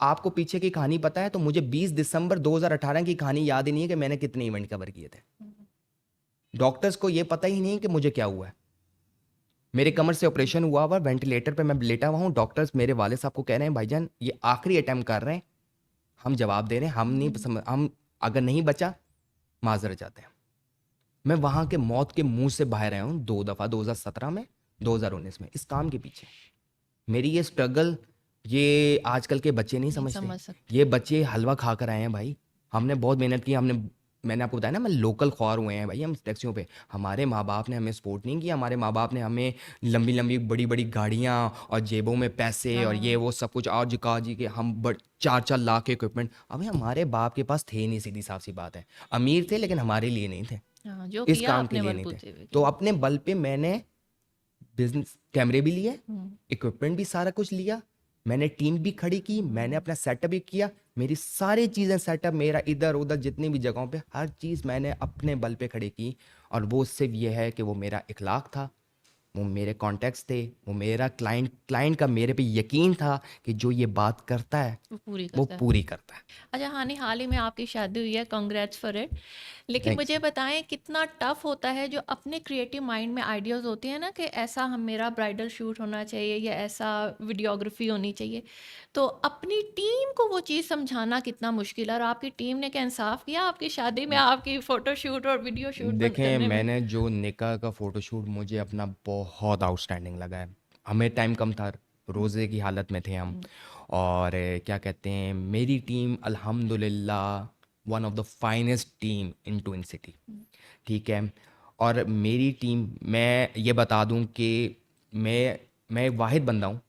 आपको पीछे की कहानी पता है, तो मुझे 20 दिसंबर 2018 की कहानी याद ही नहीं है कि मैंने कितने इवेंट कवर किए थे। डॉक्टर्स को यह पता ही नहीं कि मुझे क्या हुआ है। मेरे कमर से ऑपरेशन हुआ हुआ, वेंटिलेटर पे मैं लेटा हुआ हूँ। डॉक्टर्स मेरे वाले साहब को कह रहे हैं भाईजान ये आखिरी अटेम्प्ट कर रहे हैं, हम जवाब दे रहे हैं, हम अगर नहीं बचा माजर जाते हैं। मैं वहां के मौत के मुंह से बाहर आया हूँ 2 दफा, 2017 में, 2019 में, इस काम के पीछे। मेरी ये स्ट्रगल ये आजकल के बच्चे नहीं नहीं समझते। समझ सकते। ये बच्चे हलवा खा कर आए हैं भाई। हमने बहुत मेहनत की। मैंने आपको बताया ना, मैं लोकल ख्वार हुए हैं भाई हम टैक्सियों पे। हमारे माँ बाप ने हमें सपोर्ट नहीं किया। हमारे माँ बाप ने हमें लंबी लंबी बड़ी बड़ी गाड़ियाँ और जेबों में पैसे और ये हाँ। वो सब कुछ, और जिका जी के हम 4 4 लाख के इक्विपमेंट। अबे हमारे बाप के पास थे नहीं, सीधी साफ सी बात है। अमीर थे लेकिन हमारे लिए नहीं थे, हाँ, जो इस किया काम के अपने लिए नहीं थे। बलबूते पे तो किया। अपने बल पे मैंने बिजनेस कैमरे भी लिए, हम्म। इक्विपमेंट भी सारा कुछ लिया, मैंने टीम भी खड़ी की, मैंने अपना सेटअप भी किया, मेरी सारी चीज़ें सेटअप मेरा इधर उधर जितनी भी जगहों पे हर चीज़ मैंने अपने बल पे खड़ी की। और वो सिर्फ ये है कि वो मेरा इखलाक था, वो मेरे कॉन्टैक्ट्स थे, वो मेरा क्लाइंट का मेरे पे यकीन था कि जो ये बात करता है वो पूरी वो करता है। पूरी करता है। अच्छा हानि, हाल ही में आपकी शादी हुई है, कांग्रेट्स फॉर इट। लेकिन थैंक्स। मुझे बताएं कितना टफ होता है जो अपने क्रिएटिव माइंड में आइडियाज़ होते हैं ना, कि ऐसा हम मेरा ब्राइडल शूट होना चाहिए या ऐसा वीडियोग्राफी होनी चाहिए, तो अपनी टीम को वो चीज़ समझाना कितना मुश्किल है। और आपकी टीम ने क्या इंसाफ किया आपकी शादी में आपकी फ़ोटो शूट और वीडियो शूट बंद देखें, करने में? मैंने जो निकाह का फ़ोटोशूट मुझे अपना बहुत आउटस्टैंडिंग लगा है। हमें टाइम कम था, रोज़े की हालत में थे हम। हम्म, और क्या कहते हैं, मेरी टीम अल्हम्दुलिल्लाह one of the finest team in twin city, ठीक है। और मेरी टीम, मैं ये बता दूं कि मैं एक वाहिद बंदा हूँ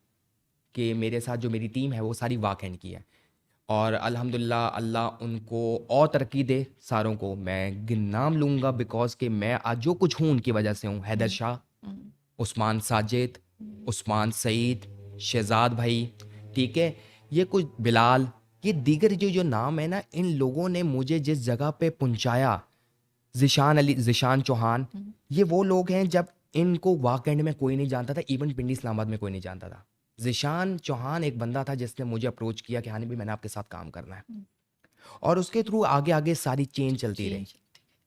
कि मेरे साथ जो मेरी टीम है वो सारी वाकएंड की है। और अल्हम्दुलिल्लाह अल्लाह उनको और तरक्की दे सारों को। मैं नाम लूँगा बिकॉज़ कि मैं आज जो कुछ हूँ उनकी वजह से हूँ। हैदर हम्म, शाह, हम्म, उस्मान साजिद, हम्म, उस्मान सईद, शहज़ाद भाई, ठीक है? ये कुछ बिलाल, ये दीगर जो नाम है ना, इन लोगों ने मुझे जिस जगह पे पहुँचाया, ज़ीशान चौहान, हम्म, ये वो लोग हैं जब इनको वाकएंड में कोई नहीं जानता था, इवन पिंडी इस्लामाबाद में कोई नहीं जानता था। ज़ीशान चौहान एक बंदा था जिसने मुझे अप्रोच किया कि हानि भाई मैंने आपके साथ काम करना है। हम्म, और उसके थ्रू आगे-आगे सारी चेन चलती रही। चेंज।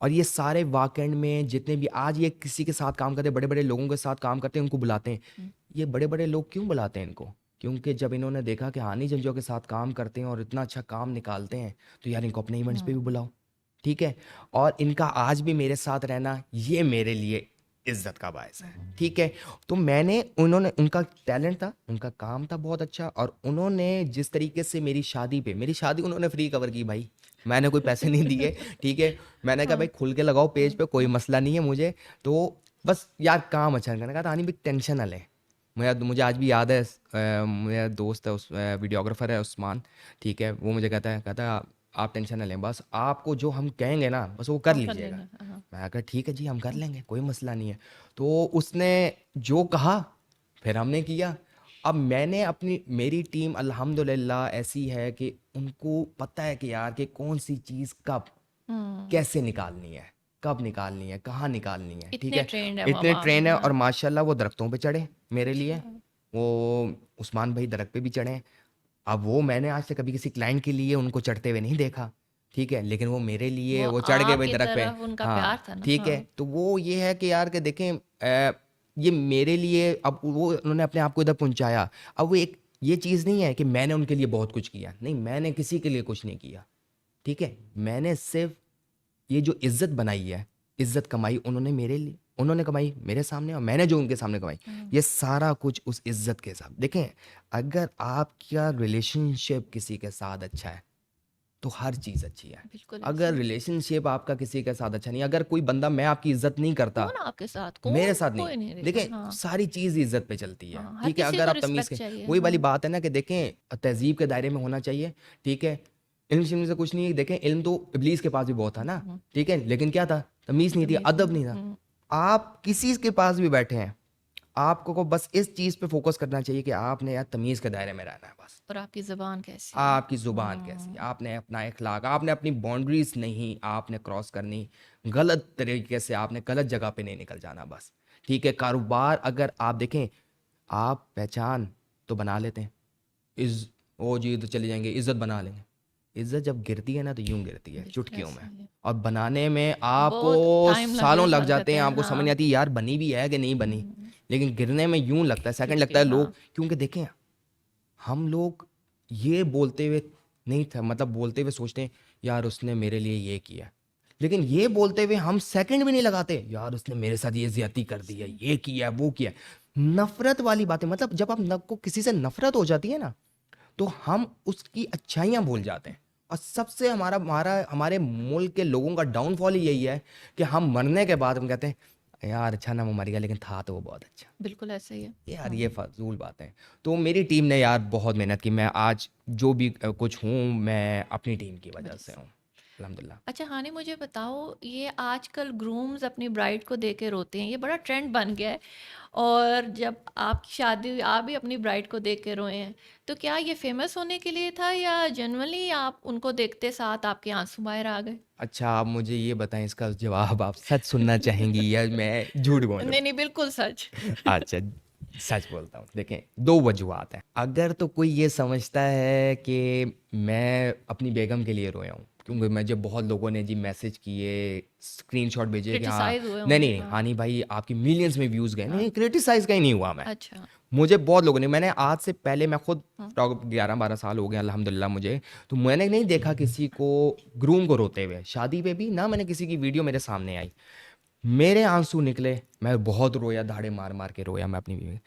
और ये सारे वाकएंड में जितने भी आज ये किसी के साथ काम करते हैं, बड़े-बड़े लोगों के साथ काम करते हैं, उनको बुलाते हैं। हम्म, ये बड़े-बड़े लोग क्यों बुलाते हैं इनको? क्योंकि जब इन्होंने देखा कि हानि जंजो के साथ काम करते हैं और इतना अच्छा काम निकालते हैं, तो यार इनको अपने इवेंट्स पे भी हम्म, बुलाओ, ठीक है? और इनका आज भी मेरे साथ रहना, ये मेरे लिए इज़्ज़त का बायस है, ठीक है? तो उनका टैलेंट था, उनका काम था बहुत अच्छा। और उन्होंने जिस तरीके से मेरी शादी उन्होंने फ्री कवर की भाई। मैंने कोई पैसे नहीं दिए, ठीक है? मैंने कहा भाई हाँ, खुल के लगाओ पेज हाँ, पे, कोई हाँ, मसला नहीं है मुझे। तो बस यार काम अच्छा करने का था, आनी भी टेंशन ना लें। मुझे आज भी याद है, मेरा दोस्त है, वीडियोग्राफर है उस्मान, ठीक है? वो मुझे कहता है आप टेंशन ना लें, बस आपको जो हम कहेंगे ना बस वो कर हाँ, कर लीजिएगा। लेना, हाँ, मैं कहा ठीक है जी, हम कर हाँ, लेंगे, कोई मसला नहीं है। तो उसने जो कहा फिर हमने किया। अब मेरी टीम अल्हम्दुलिल्लाह ऐसी है कि उनको पता है कि यार कि कौन सी चीज़ कब हम्म, कैसे निकालनी है, कब निकालनी है, कहाँ निकालनी है, ठीक इतने है? ट्रेंड है वो इतने वहाँ पे, ट्रेन है और हाँ। माशाल्लाह वो दरख्तों पे चढ़े मेरे लिए। अच्छा। वो उस्मान भाई दरख्त पे भी चढ़े हैं। अब वो मैंने आज तक कभी किसी क्लाइंट के लिए उनको चढ़ते हुए नहीं देखा, ठीक है? लेकिन वो मेरे लिए वो वो चढ़ गए भाई आपकी दरख्त पे। तरफ उनका हाँ, प्यार था ना, ठीक है? हाँ। तो वो ये है कि यार कि देखें, ये मेरे लिए, अब वो उन्होंने अपने आप को इधर पहुँचाया। अब वो एक ये चीज़ नहीं है कि मैंने उनके लिए बहुत कुछ किया, नहीं मैंने किसी के लिए कुछ नहीं किया, ठीक है? मैंने सिर्फ़ ये जो इज्जत बनाई है, इज्जत कमाई उन्होंने मेरे लिए, उन्होंने कमाई मेरे सामने और मैंने जो उनके सामने कमाई, हम्म, ये सारा कुछ उस इज्जत के साथ। देखें, अगर आपका रिलेशनशिप किसी के साथ अच्छा है तो हर चीज़ अच्छी है। बिल्कुल ऐसे अगर ही। रिलेशनशिप आपका किसी के साथ अच्छा नहीं, अगर कोई बंदा, मैं आपकी इज्जत नहीं करता, कौन आपके साथ, मेरे कौन, साथ नहीं, कोई नहीं देगा, देखें हाँ। सारी चीज़ इज्जत पे चलती है, हाँ, हर ठीक है? किसी अगर को आप तमीज़ रिस्पेक्ट के, चाहिए, वही वाली हाँ। बात है ना कि देखें तहज़ीब के दायरे में होना चाहिए, ठीक है? इल्म शिल्म से कुछ नहीं है। देखें, इल्म तो इब्लीस के पास भी बहुत था ना, हम्म, ठीक है? लेकिन क्या था? तमीज़ नहीं थी, तमीज नहीं अदब है, नहीं था। आप किसी के पास भी बैठे हैं, आपको को बस इस चीज़ पे फ़ोकस करना चाहिए कि आपने यार तमीज़ के दायरे में रहना है बस। और आपकी जबान कैसी है। आपकी ज़ुबान कैसी है, आपने अपना इख़लाक़, आपने अपनी बाउंड्रीज़ नहीं आपने क्रॉस करनी, गलत तरीके से आपने गलत जगह पे नहीं निकल जाना बस, ठीक है? कारोबार अगर आप देखें, आप पहचान तो बना लेते हैं, ओ जी तो चले जाएँगे, इज़्ज़त बना लेंगे। इज़्ज़त जब गिरती है ना तो यूँ गिरती है बिल्कुल चुटकियों ऐसे में। ही है। और बनाने में आपको बहुत टाइम सालों लग लग जाते जाते हैं, हैं, आपको समझ नहीं हाँ। आती यार बनी भी है कि नहीं बनी। हम्म, लेकिन गिरने में यूँ लगता है, सेकंड लगता चुटकी, है लोग, हाँ। क्योंकि देखें हम लोग ये बोलते हुए नहीं था, मतलब बोलते हुए सोचते हैं यार उसने मेरे लिए ये किया, लेकिन ये बोलते हुए हम सेकंड भी नहीं लगाते यार उसने मेरे साथ ये ज्यादती कर दी है, सही। ये किया वो किया। नफरत वाली बातें, मतलब जब आप को किसी से नफरत हो जाती है ना तो हम उसकी अच्छाइयाँ भूल जाते हैं। और सबसे हमारा हमारा हमारे मुल्क के लोगों का डाउनफॉल ही यही है कि हम मरने के बाद हम कहते हैं यार अच्छा ना वो मर गया लेकिन था तो वो बहुत अच्छा। बिल्कुल ऐसे ही है। यार ये फ़ज़ूल बातें हैं। तो मेरी टीम ने यार बहुत मेहनत की, मैं आज जो भी कुछ हूँ मैं अपनी टीम की वजह वजह से से। हूँ। अल्हम्दुलिल्लाह। अच्छा हानि, मुझे बताओ, ये आजकल ग्रूम्स अपनी ब्राइड को देख के रोते हैं, ये बड़ा ट्रेंड बन गया है। और जब आपकी शादी हुई, आप भी अपनी ब्राइड को देख के रोए हैं, तो क्या ये फेमस होने के लिए था या जनरली आप उनको देखते साथ आपके आंसू बाहर आ गए? अच्छा, आप मुझे ये बताएँ, इसका जवाब आप सच सुनना चाहेंगी या मैं झूठ बोलूँ? नहीं नहीं, बिल्कुल सच। अच्छा, सच बोलता हूँ। देखें, 2 वजूहात हैं। अगर तो कोई ये समझता है कि मैं अपनी बेगम के लिए रोया हूँ, क्योंकि मुझे बहुत लोगों ने जी मैसेज किए, स्क्रीनशॉट भेजे कि हाँ, क्रिटिसाइज हुए नहीं, होंगे, नहीं, हाँ। हानि भाई आपकी मिलियंस में व्यूज़ गए। हाँ। नहीं, क्रिटिसाइज़ कहीं नहीं हुआ मैं। अच्छा। मुझे बहुत लोगों ने, मैंने आज से पहले मैं खुद हाँ। 11-12 साल हो गए अल्हम्दुलिल्लाह मुझे, तो मैंने नहीं देखा किसी को, ग्रूम को रोते हुए। शादी पे भी ना मैंने किसी की वीडियो मेरे सामने आई। मेरे आँसू निकले, मैं बहुत रोया, धाड़े मार-मार के रोया मैं अपनी बीवी।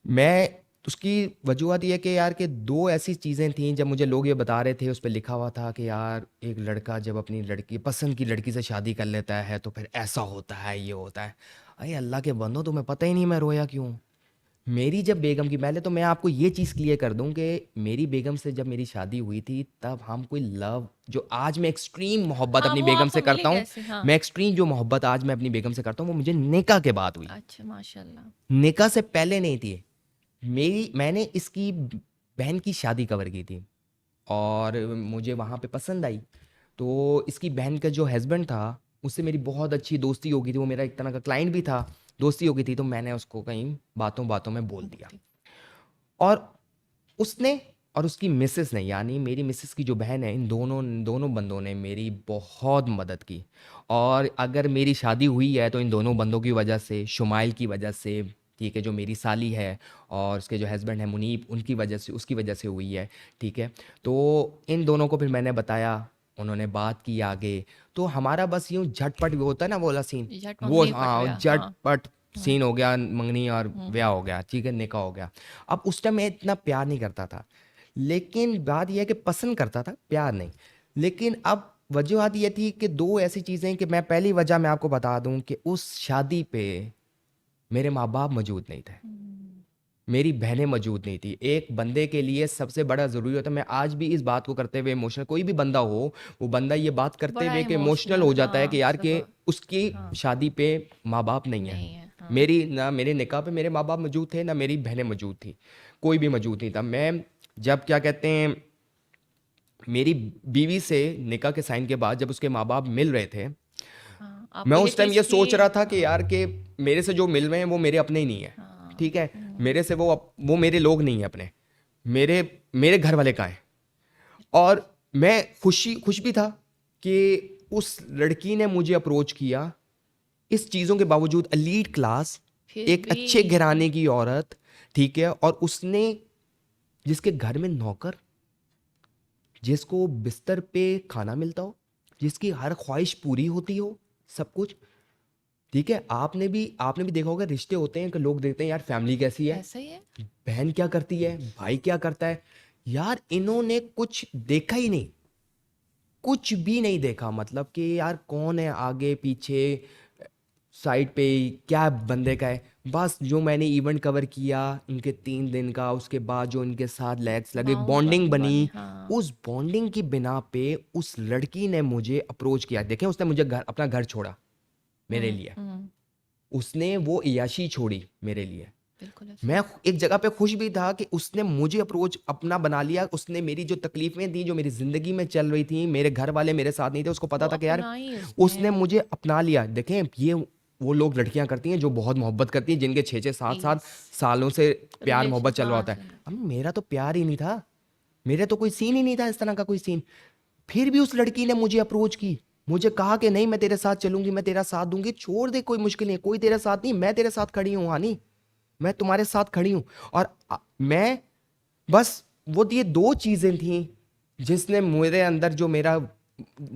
मैं उसकी वजूहत ये है कि यार, कि 2 ऐसी चीज़ें थीं, जब मुझे लोग ये बता रहे थे, उस पे लिखा हुआ था कि यार, एक लड़का जब अपनी लड़की, पसंद की लड़की से शादी कर लेता है तो फिर ऐसा होता है, ये होता है। अरे अल्लाह के बंदो, तुम्हें पता ही नहीं मैं रोया क्यों? मेरी जब बेगम की, पहले तो मैं आपको ये चीज़ क्लियर कर दूँ कि मेरी बेगम से जब मेरी शादी हुई थी, तब हम कोई लव, जो आज मैं एक्सट्रीम मोहब्बत हाँ, अपनी वो बेगम आपको से मिली करता हूँ, कैसे? हाँ। मैं एक्सट्रीम जो मोहब्बत आज मैं अपनी बेगम से करता हूँ, वो मुझे निकाह के बाद हुई। अच्छा, माशाल्लाह। निकाह से पहले नहीं थी। मैंने इसकी बहन की शादी कवर की थी और मुझे वहाँ पे पसंद आई। तो इसकी बहन का जो हस्बैंड था, उससे मेरी बहुत अच्छी दोस्ती हो गई थी, वो मेरा एक तरह का क्लाइंट भी था, दोस्ती हो गई थी, तो मैंने उसको कहीं बातों-बातों में बोल दिया। और उसने और उसकी मिसेस ने, यानी मेरी मिसेस की जो बहन है, इन दोनों दोनों बंदों ने मेरी बहुत मदद की। और अगर मेरी शादी हुई है तो इन दोनों बंदों की वजह से, शुमाइल की वजह से, ठीक है, जो मेरी साली है, और उसके जो हस्बैंड है मुनीब, उनकी वजह से, उसकी वजह से हुई है, ठीक है। तो इन दोनों को फिर मैंने बताया, उन्होंने बात की आगे, तो हमारा बस यूँ झटपट वो होता है ना, वो वाला सीन, झट वो मंगनी पट हाँ, गया, हाँ। झटपट हम्म। सीन हो गया, मंगनी और हम्म। ब्याह हो गया, ठीक है, निकाह हो गया। अब उस टाइम मैं इतना प्यार नहीं करता था, लेकिन बात ये है कि पसंद करता था, प्यार नहीं। लेकिन अब वजूहत ये थी कि 2 ऐसी चीज़ें, कि मैं पहली वजह मैं आपको बता दूँ कि उस शादी पे मेरे माँ-बाप मौजूद नहीं थे, हम्म। मेरी बहनें मौजूद नहीं थी। एक बंदे के लिए सबसे बड़ा ज़रूरी होता है, मैं आज भी इस बात को करते हुए इमोशनल, कोई भी बंदा हो, वो बंदा ये बात करते बड़ा हुए कि इमोशनल इमोशनल, हो जाता है हाँ, कि यार, सब। कि उसकी हाँ। शादी पे माँ-बाप नहीं हैं। नहीं है, हाँ। मेरी ना, मेरे निकाह पे मेरे माँ-बाप मौजूद थे, ना मेरी बहनें मौजूद थीं, कोई भी मौजूद नहीं था। मैं जब, क्या कहते हैं, मेरी बीवी से निकाह के साइन के बाद जब उसके माँ-बाप मिल रहे थे, हाँ, मैं आपके लिए उस तो टाइम ये इसकी। सोच रहा था कि हाँ। यार, कि मेरे से जो मिल रहे हैं वो मेरे अपने ही नहीं है, हाँ। ठीक है? मेरे से वो मेरे लोग नहीं हैं अपने, मेरे मेरे घर वाले कहाँ हैं? और मैं खुश भी था कि उस लड़की ने मुझे अप्रोच किया, इस चीज़ों के बावजूद, एलीट क्लास, फिर एक भी। अच्छे घराने की औरत, ठीक है? और उसने, जिसके घर में नौकर, जिसको बिस्तर पे खाना मिलता हो, जिसकी हर ख्वाहिश पूरी होती हो, सब कुछ, ठीक है? आपने भी देखा होगा, रिश्ते होते हैं कि लोग देखते हैं यार फैमिली कैसी है, ऐसा ही है। बहन क्या करती है, भाई क्या करता है। यार इन्होंने कुछ देखा ही नहीं, कुछ भी नहीं देखा, मतलब कि यार कौन है आगे पीछे, साइड पे क्या बंदे का है। बस जो मैंने इवेंट कवर किया इनके 3 दिन का, उसके बाद जो इनके साथ लेग्स लगे, बाउंड बॉन्डिंग बने, बनी, हाँ। उस बॉन्डिंग की बिना पे उस लड़की ने मुझे अप्रोच किया। देखें, उसने मुझे अपना घर छोड़ा मेरे लिए, हम्म। उसने वो इयाशी छोड़ी मेरे लिए। बिल्कुल ऐसा मैं ही। एक जगह पे खुश भी था कि उसने मुझे अप्रोच अपना बना लिया, उसने मेरी जो तकलीफें थी, जो मेरी ज़िंदगी में चल रही थी, मेरे घर वाले मेरे साथ नहीं थे, उसको वो पता था कि यार, अपना ही उसने। उसने मुझे अपना लिया। देखें, ये वो लोग लड़कियां करती हैं जो बहुत मोहब्बत करती हैं, जिनके 6-6 7-7 यस। सालों से प्यार रिलेशन, मोहब्बत चल रहा हाँ, होता है। चलो। अब मेरा तो प्यार ही नहीं था, मेरा तो कोई सीन ही नहीं था, इस तरह का कोई सीन। फिर भी उस लड़की ने मुझे अप्रोच की, मुझे कहा कि नहीं, मैं तेरे साथ चलूंगी, मैं तेरा साथ दूंगी, छोड़ दे, कोई मुश्किल नहीं है, कोई तेरे साथ नहीं, मैं तेरे साथ खड़ी हूँ हानी, मैं तुम्हारे साथ खड़ी हूँ। और मैं बस, वो ये 2 चीज़ें थी जिसने मेरे अंदर जो मेरा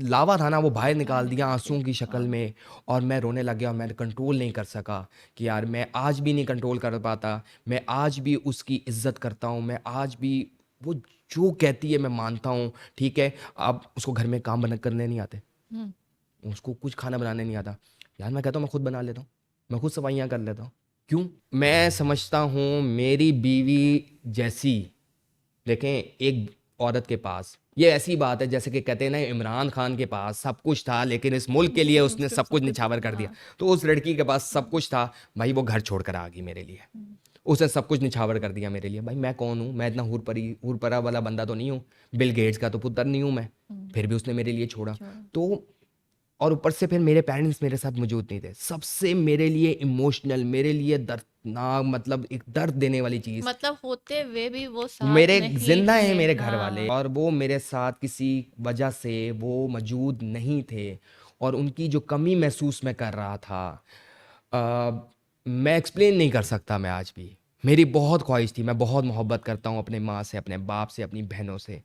लावा था ना, वो बाहर बाहर निकाल दिया निकाल आंसुओं दिया, की शक्ल हाँ। में। और मैं रोने लग गया, मैं कंट्रोल नहीं कर सका कि यार, मैं आज भी नहीं कंट्रोल कर पाता, मैं आज भी उसकी इज्जत करता हूँ, मैं आज भी वो जो कहती है मैं मानता हूँ, ठीक है? अब उसको घर में काम बना करने नहीं आते, हम्म। उसको कुछ खाना बनाने नहीं आता। यार मैं कहता हूँ मैं खुद बना लेता हूँ, मैं खुद सफाइयाँ कर लेता हूँ। क्यों? मैं समझता हूँ मेरी बीवी जैसी, देखें, एक औरत के पास, ये ऐसी बात है जैसे कि कहते हैं ना इमरान खान के पास सब कुछ था लेकिन इस मुल्क के लिए उसने उसके सब कुछ सब कुछ निछावर कर दिया। हाँ तो उस लड़की के पास सब कुछ था, भाई वो घर छोड़कर आ गई मेरे लिए, उसने सब कुछ निछावर कर दिया मेरे लिए। भाई मैं कौन हूँ, मैं इतना हुरपरा वाला बंदा तो नहीं हूँ, बिल गेट्स का तो पुत्र नहीं हूँ मैं, फिर भी उसने मेरे लिए छोड़ा। छोड़ा। तो और ऊपर से फिर मेरे पेरेंट्स मेरे साथ मौजूद नहीं थे, सबसे मेरे लिए इमोशनल, मेरे लिए दर्दनाक, मतलब एक दर्द देने वाली चीज़, मतलब होते हुए भी वो साथ मेरे नहीं जिंदा है रहे। मेरे घर वाले हाँ और वो मेरे साथ किसी वजह से वो मौजूद नहीं थे, और उनकी जो कमी महसूस मैं कर रहा था, मैं एक्सप्लेन नहीं कर सकता। मैं आज भी, मेरी बहुत ख्वाहिश थी, मैं बहुत मोहब्बत करता हूँ अपने माँ से, अपने बाप से, अपनी बहनों से।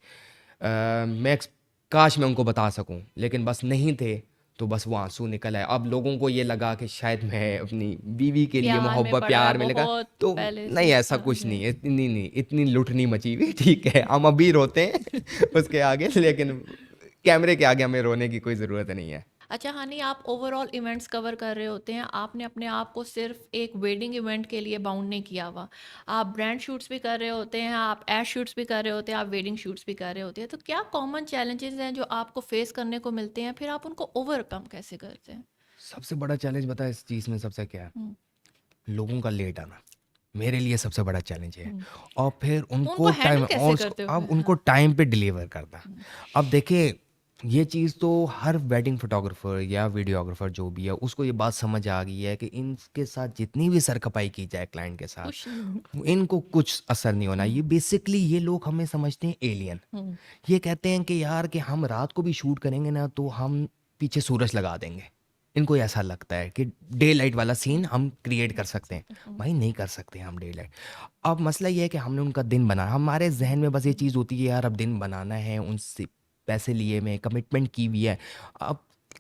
काश मैं उनको बता सकूं, लेकिन बस नहीं थे, तो बस वो आंसू निकल आए। अब लोगों को ये लगा कि शायद मैं अपनी बीवी के लिए प्यार में मोहब्बत पड़ा है प्यार मिलेगा, बहुत तो पहले नहीं, से। ऐसा हाँ कुछ जी। नहीं है, इतनी नहीं, इतनी लुट नहीं मची हुई। ठीक है, हम अभी रोते हैं उसके आगे, लेकिन कैमरे के आगे हमें रोने की कोई ज़रूरत नहीं है। अच्छा हनी, आप ओवरऑल इवेंट्स कवर कर रहे होते हैं, आपने अपने आप को सिर्फ एक वेडिंग इवेंट के लिए बाउंड नहीं किया हुआ। आप ब्रांड शूट्स भी कर रहे होते हैं, आप एड शूट्स भी कर रहे होते हैं, आप वेडिंग शूट्स भी कर रहे होते हैं। तो क्या कॉमन चैलेंजेस हैं जो आपको फेस करने को मिलते हैं, फिर आप उनको ओवरकम कैसे करते हैं? सबसे बड़ा चैलेंज बता इस चीज़ में सबसे क्या है, हम्म, लोगों का लेट आना मेरे लिए सबसे बड़ा चैलेंज है। हम्म। और फिर तो उनको उनको टाइम, हैंडल और कैसे करते हो अब फिर? उनको हाँ। टाइम पे डिलीवर करना। हम्म, अब देखिए, ये चीज़ तो हर वेडिंग फोटोग्राफर या वीडियोग्राफर जो भी है उसको ये बात समझ आ गई है कि इनके साथ जितनी भी सरखपाई की जाए क्लाइंट के साथ, कुछ नहीं। इनको कुछ असर नहीं होना। ये हम्म, बेसिकली ये लोग हमें समझते हैं एलियन। हम्म, ये कहते हैं कि यार कि हम रात को भी शूट करेंगे ना तो हम पीछे सूरज लगा देंगे। इनको ऐसा लगता है कि डे लाइट वाला सीन हम क्रिएट कर कर सकते हैं। सकते हैं। भाई नहीं कर सकते हम डे लाइट। अब मसला ये है कि हमने उनका दिन बनाया, हमारे जहन में बस ये चीज़ होती है यार अब दिन बनाना है, उनसे पैसे लिए में कमिटमेंट की हुई है, अब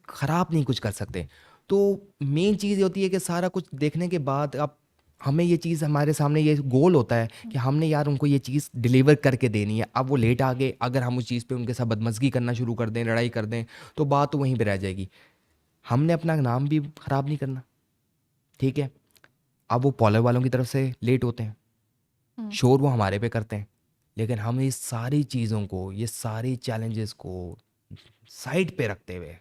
ख़राब नहीं कुछ कर सकते। तो मेन चीज़ ये होती है कि सारा कुछ देखने के बाद अब हमें ये चीज़, हमारे सामने ये गोल होता है कि हमने यार उनको ये चीज़ डिलीवर करके देनी है। अब वो लेट आ गए, अगर हम उस चीज़ पे उनके साथ बदमज़गी करना शुरू कर दें, लड़ाई कर दें, तो बात तो वहीं पे रह जाएगी। हमने अपना नाम भी ख़राब नहीं करना, ठीक है। अब वो पॉलर वालों की तरफ से लेट होते हैं, हम्म, शोर वो हमारे पे करते हैं, लेकिन हम इस सारी चीज़ों को, ये सारी चैलेंजेस को साइड पे रखते हुए,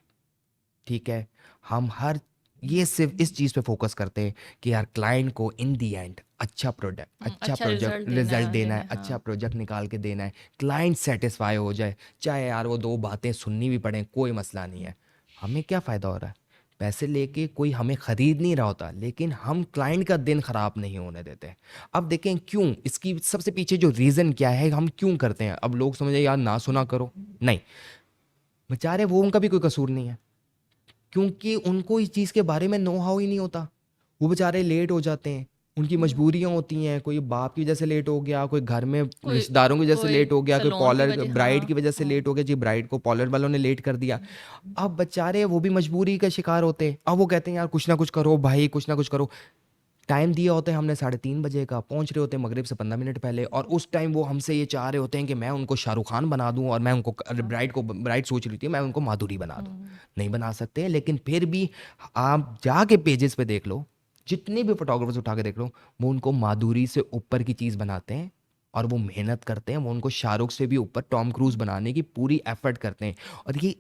ठीक है, हम हर ये सिर्फ इस चीज़ पे फोकस करते हैं कि यार क्लाइंट को इन दी एंड अच्छा प्रोडक्ट, अच्छा अच्छा प्रोजेक्ट रिजल्ट देना है रिजल्ट आगे देना में। है, अच्छा हाँ। प्रोजेक्ट निकाल के देना है, क्लाइंट सेटिस्फाई हो जाए, चाहे यार वो दो बातें सुननी भी पड़े, कोई मसला नहीं है। हमें क्या फ़ायदा हो रहा है, पैसे लेके कोई हमें ख़रीद नहीं रहा होता, लेकिन हम क्लाइंट का दिन ख़राब नहीं होने देते। अब देखें क्यों, इसकी सबसे पीछे जो रीज़न क्या है, हम क्यों करते हैं। अब लोग समझे यार ना सुना करो, नहीं, बेचारे वो उनका भी कोई कसूर नहीं है, क्योंकि उनको इस चीज़ के बारे में नो हाउ ही नहीं होता। वो बेचारे लेट हो जाते हैं, उनकी मजबूरियाँ होती हैं, कोई बाप की वजह से लेट हो गया, कोई घर में कोई रिश्तेदारों की वजह से कोई लेट हो गया, कोई सलोन की पॉलर वजह। ब्राइड की हाँ वजह से हाँ। लेट हो गया जी, ब्राइड को पॉलर वालों ने लेट कर दिया। अब बेचारे वो भी मजबूरी का शिकार होते हैं, अब वो कहते हैं यार कुछ ना कुछ करो भाई, कुछ ना कुछ करो। टाइम दिया होता है हमने 3:30 बजे का, पहुंच रहे होते हैं मगरिब से 15 मिनट पहले, और उस टाइम वो हमसे ये चाह रहे होते हैं कि मैं उनको शाहरुख खान बना दूं, और मैं उनको ब्राइड सोच रही थी मैं उनको माधुरी बना दूं। हम्म, नहीं बना सकते, लेकिन फिर भी आप जाके पेजेस पे देख लो, जितने भी फोटोग्राफर्स उठा के देख लो, वो उनको माधुरी से ऊपर की चीज़ बनाते हैं, और वो मेहनत करते हैं, वो उनको शाहरुख से भी ऊपर टॉम क्रूज बनाने की पूरी एफर्ट करते हैं। और ये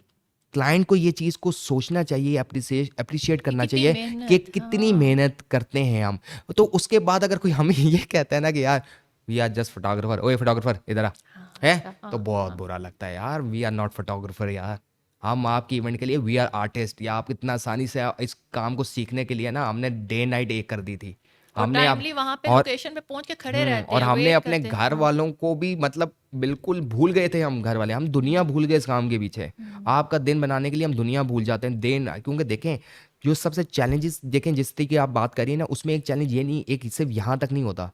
क्लाइंट को ये चीज़ को सोचना चाहिए, अप्रिशिएट कि करना कितनी चाहिए कि मेहनत। कितनी हाँ। मेहनत करते हैं हम। तो उसके बाद अगर कोई हमें ये कहता है ना कि यार वी आर जस्ट फोटोग्राफर, ओए फोटोग्राफर इधर आ, हाँ है, अच्छा। तो हाँ बहुत हाँ। बुरा लगता है यार। वी आर नॉट फोटोग्राफर यार, हम आपके इवेंट के लिए वी आर आर्टिस्ट, या आप इतना आसानी से इस काम को सीखने के लिए ना हमने डे नाइट एक कर दी थी और हमने। अब टाइमली वहां पे और लोकेशन पे पहुंच के खड़े रहते और हैं, हमने वेट अपने करते हैं। घर हाँ। वालों को भी, मतलब बिल्कुल भूल गए थे हम, घर वाले हम दुनिया भूल गए इस काम के पीछे। हम्म, आपका दिन बनाने के लिए हम दुनिया भूल जाते हैं दिन, क्योंकि देखें जो सबसे चैलेंजेस देखें जिस तरीके की आप बात करिए ना, उसमें एक चैलेंज ये नहीं, एक सिर्फ यहाँ तक नहीं होता।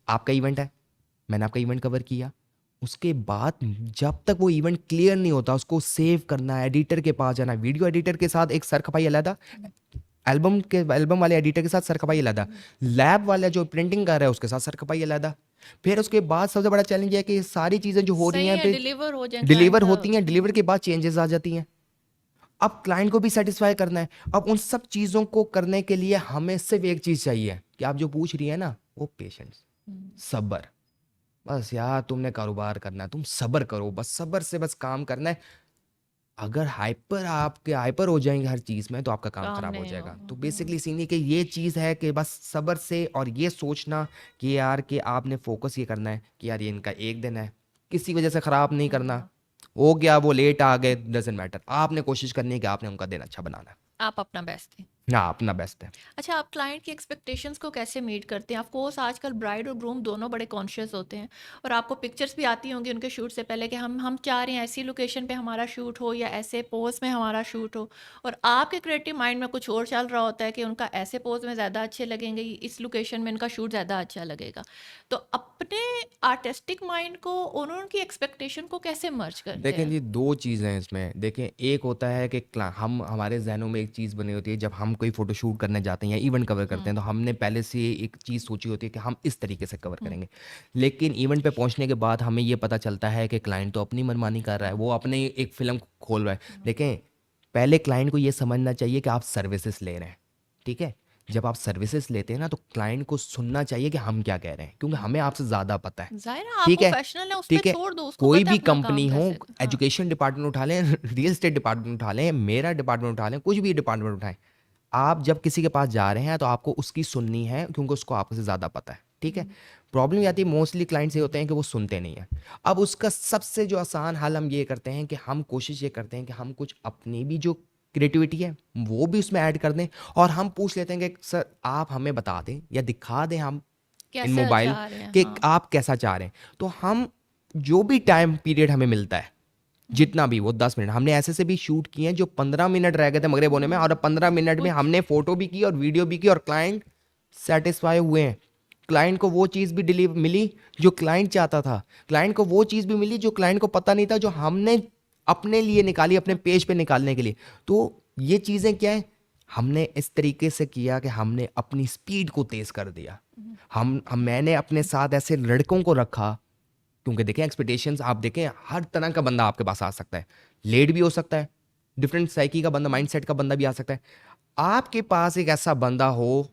आपका इवेंट है, मैंने आपका इवेंट कवर किया, उसके बाद जब तक वो इवेंट क्लियर नहीं होता उसको सेव करना है, एडिटर के पास जाना है, वीडियो एडिटर के साथ एक सर खपाई अलग, एल्बम वाले एडिटर के साथ सर खपाई अलग, लैब वाला जो प्रिंटिंग कर रहा है उसके साथ सर खपाई अलग। फिर उसके बाद सबसे बड़ा चैलेंज है कि ये सारी चीज़ें जो हो रही सही हैं है, पे डिलीवर हो जाए क्लाइंट डिलीवर होती हैं, तक। डिलीवर के बाद चेंजेस आ जाती हैं। अब क्लाइंट को भी सेटिस्फाई करना है। अब उन सब चीज़ों को करने के लिए हमें सिर्फ एक चीज़ चाहिए कि आप जो पूछ रही है ना, वो पेशेंस, हम्म, सब्र। बस यार तुमने कारोबार करना है, तुम सब्र करो, बस सब्र से बस काम करना है। अगर आपके हाइपर हो जाएंगे हर चीज़ में तो आपका काम काम खराब हो नहीं जाएगा। होगा। तो बेसिकली सीन ये कि ये चीज़ है कि बस सब्र से और ये सोचना कि यार कि आपने फोकस ये करना है कि यार ये इनका एक दिन है, किसी वजह से ख़राब नहीं करना। हाँ, हो गया वो लेट आ गए, डजेंट मैटर, आपने कोशिश करनी है कि आपने उनका दिन अच्छा बनाना है। आप अपना बेस्ट दें। हाँ, अपना बेस्ट है। अच्छा, आप क्लाइंट की एक्सपेक्टेशंस को कैसे मीट करते हैं? ऑफ कोर्स आजकल ब्राइड और ग्रूम दोनों बड़े कॉन्शियस होते हैं, और आपको पिक्चर्स भी आती होंगी उनके शूट से पहले कि हम चाह रहे हैं ऐसी लोकेशन पे हमारा शूट हो या ऐसे पोज में हमारा शूट हो, और आपके क्रिएटिव माइंड में कुछ और चल रहा होता है कि उनका ऐसे पोज में ज़्यादा अच्छे लगेंगे, इस लोकेशन में इनका शूट ज़्यादा अच्छा लगेगा। तो अपने आर्टिस्टिक माइंड को और उनकी एक्सपेक्टेशन को कैसे मर्ज करते देखें हैं? जी, 2 चीज़ें हैं इसमें। देखें, एक होता है कि हम हमारे ज़हनों में एक चीज़ बनी होती है, जब हम कोई फ़ोटोशूट करने जाते हैं या इवेंट कवर करते हुँ, हैं, तो हमने पहले से एक चीज़ सोची होती है कि हम इस तरीके से कवर हुँ, करेंगे। लेकिन इवेंट पे पहुँचने के बाद हमें ये पता चलता है कि क्लाइंट तो अपनी मनमानी कर रहा है, हाँ, वो अपनी एक फ़िल्म खोल रहा है। हुँ, देखें, पहले क्लाइंट को ये समझना चाहिए कि आप सर्विसेज़ ले रहे हैं, ठीक है? जब आप सर्विसेज़ लेते हैं ना, तो क्लाइंट को सुनना चाहिए कि हम क्या कह रहे हैं, क्योंकि हुँ। हमें आपसे ज़्यादा पता है। ज़ाहिर है आप ठीक है? प्रोफेशनल हैं, उसमें ठीक है? छोड़ दो, उसको कोई पता है भी अपना काम कंपनी हो, कैसे हाँ, एजुकेशन डिपार्टमेंट उठा लें, रियल एस्टेट डिपार्टमेंट उठा लें, मेरा डिपार्टमेंट उठा लें, कुछ भी डिपार्टमेंट उठाएँ। आप जब किसी के पास जा रहे हैं तो आपको उसकी सुननी है, क्योंकि उसको आपसे ज़्यादा पता है। ठीक है? हुँ, प्रॉब्लम ये आती है, मोस्टली क्लाइंट्स ये होते हैं कि वो सुनते नहीं हैं। अब उसका सबसे जो आसान हल हम ये करते हैं कि हम कोशिश ये करते हैं कि हम कुछ अपनी भी जो क्रिएटिविटी है, वो भी उसमें ऐड कर दें, और हम पूछ लेते हैं कि सर आप हमें बता दें या दिखा दें हम इन कैसे मोबाइल चाह रहे हैं, कि हाँ। आप कैसा चाह रहे हैं। तो हम जो भी टाइम पीरियड हमें मिलता है, हुँ, जितना भी वो 10 मिनट, हमने ऐसे भी शूट किए हैं जो 15 मिनट रह गए थे मगरिब होने में, और हुँ, 15 मिनट में कुछ हमने फ़ोटो भी की और वीडियो भी की और क्लाइंट सैटिस्फाई हुए हैं। क्लाइंट को वो चीज़ भी डिलीव मिली जो क्लाइंट चाहता था। क्लाइंट को वो चीज़ भी मिली जो क्लाइंट को पता नहीं था, जो हमने अपने लिए निकाली, अपने हाँ, पेज पे निकालने के लिए। तो ये चीज़ें क्या है, हमने इस तरीके से किया कि हमने अपनी स्पीड को तेज़ कर दिया। हुँ, मैंने अपने साथ ऐसे लड़कों को रखा, क्योंकि देखें एक्सपेक्टेशंस आप देखें, हर तरह का बंदा आपके पास आ सकता है। लेट भी हो सकता है, डिफरेंट साइकी का बंदा, हुँ, माइंडसेट का बंदा भी आ सकता है। आपके पास एक ऐसा बंदा हो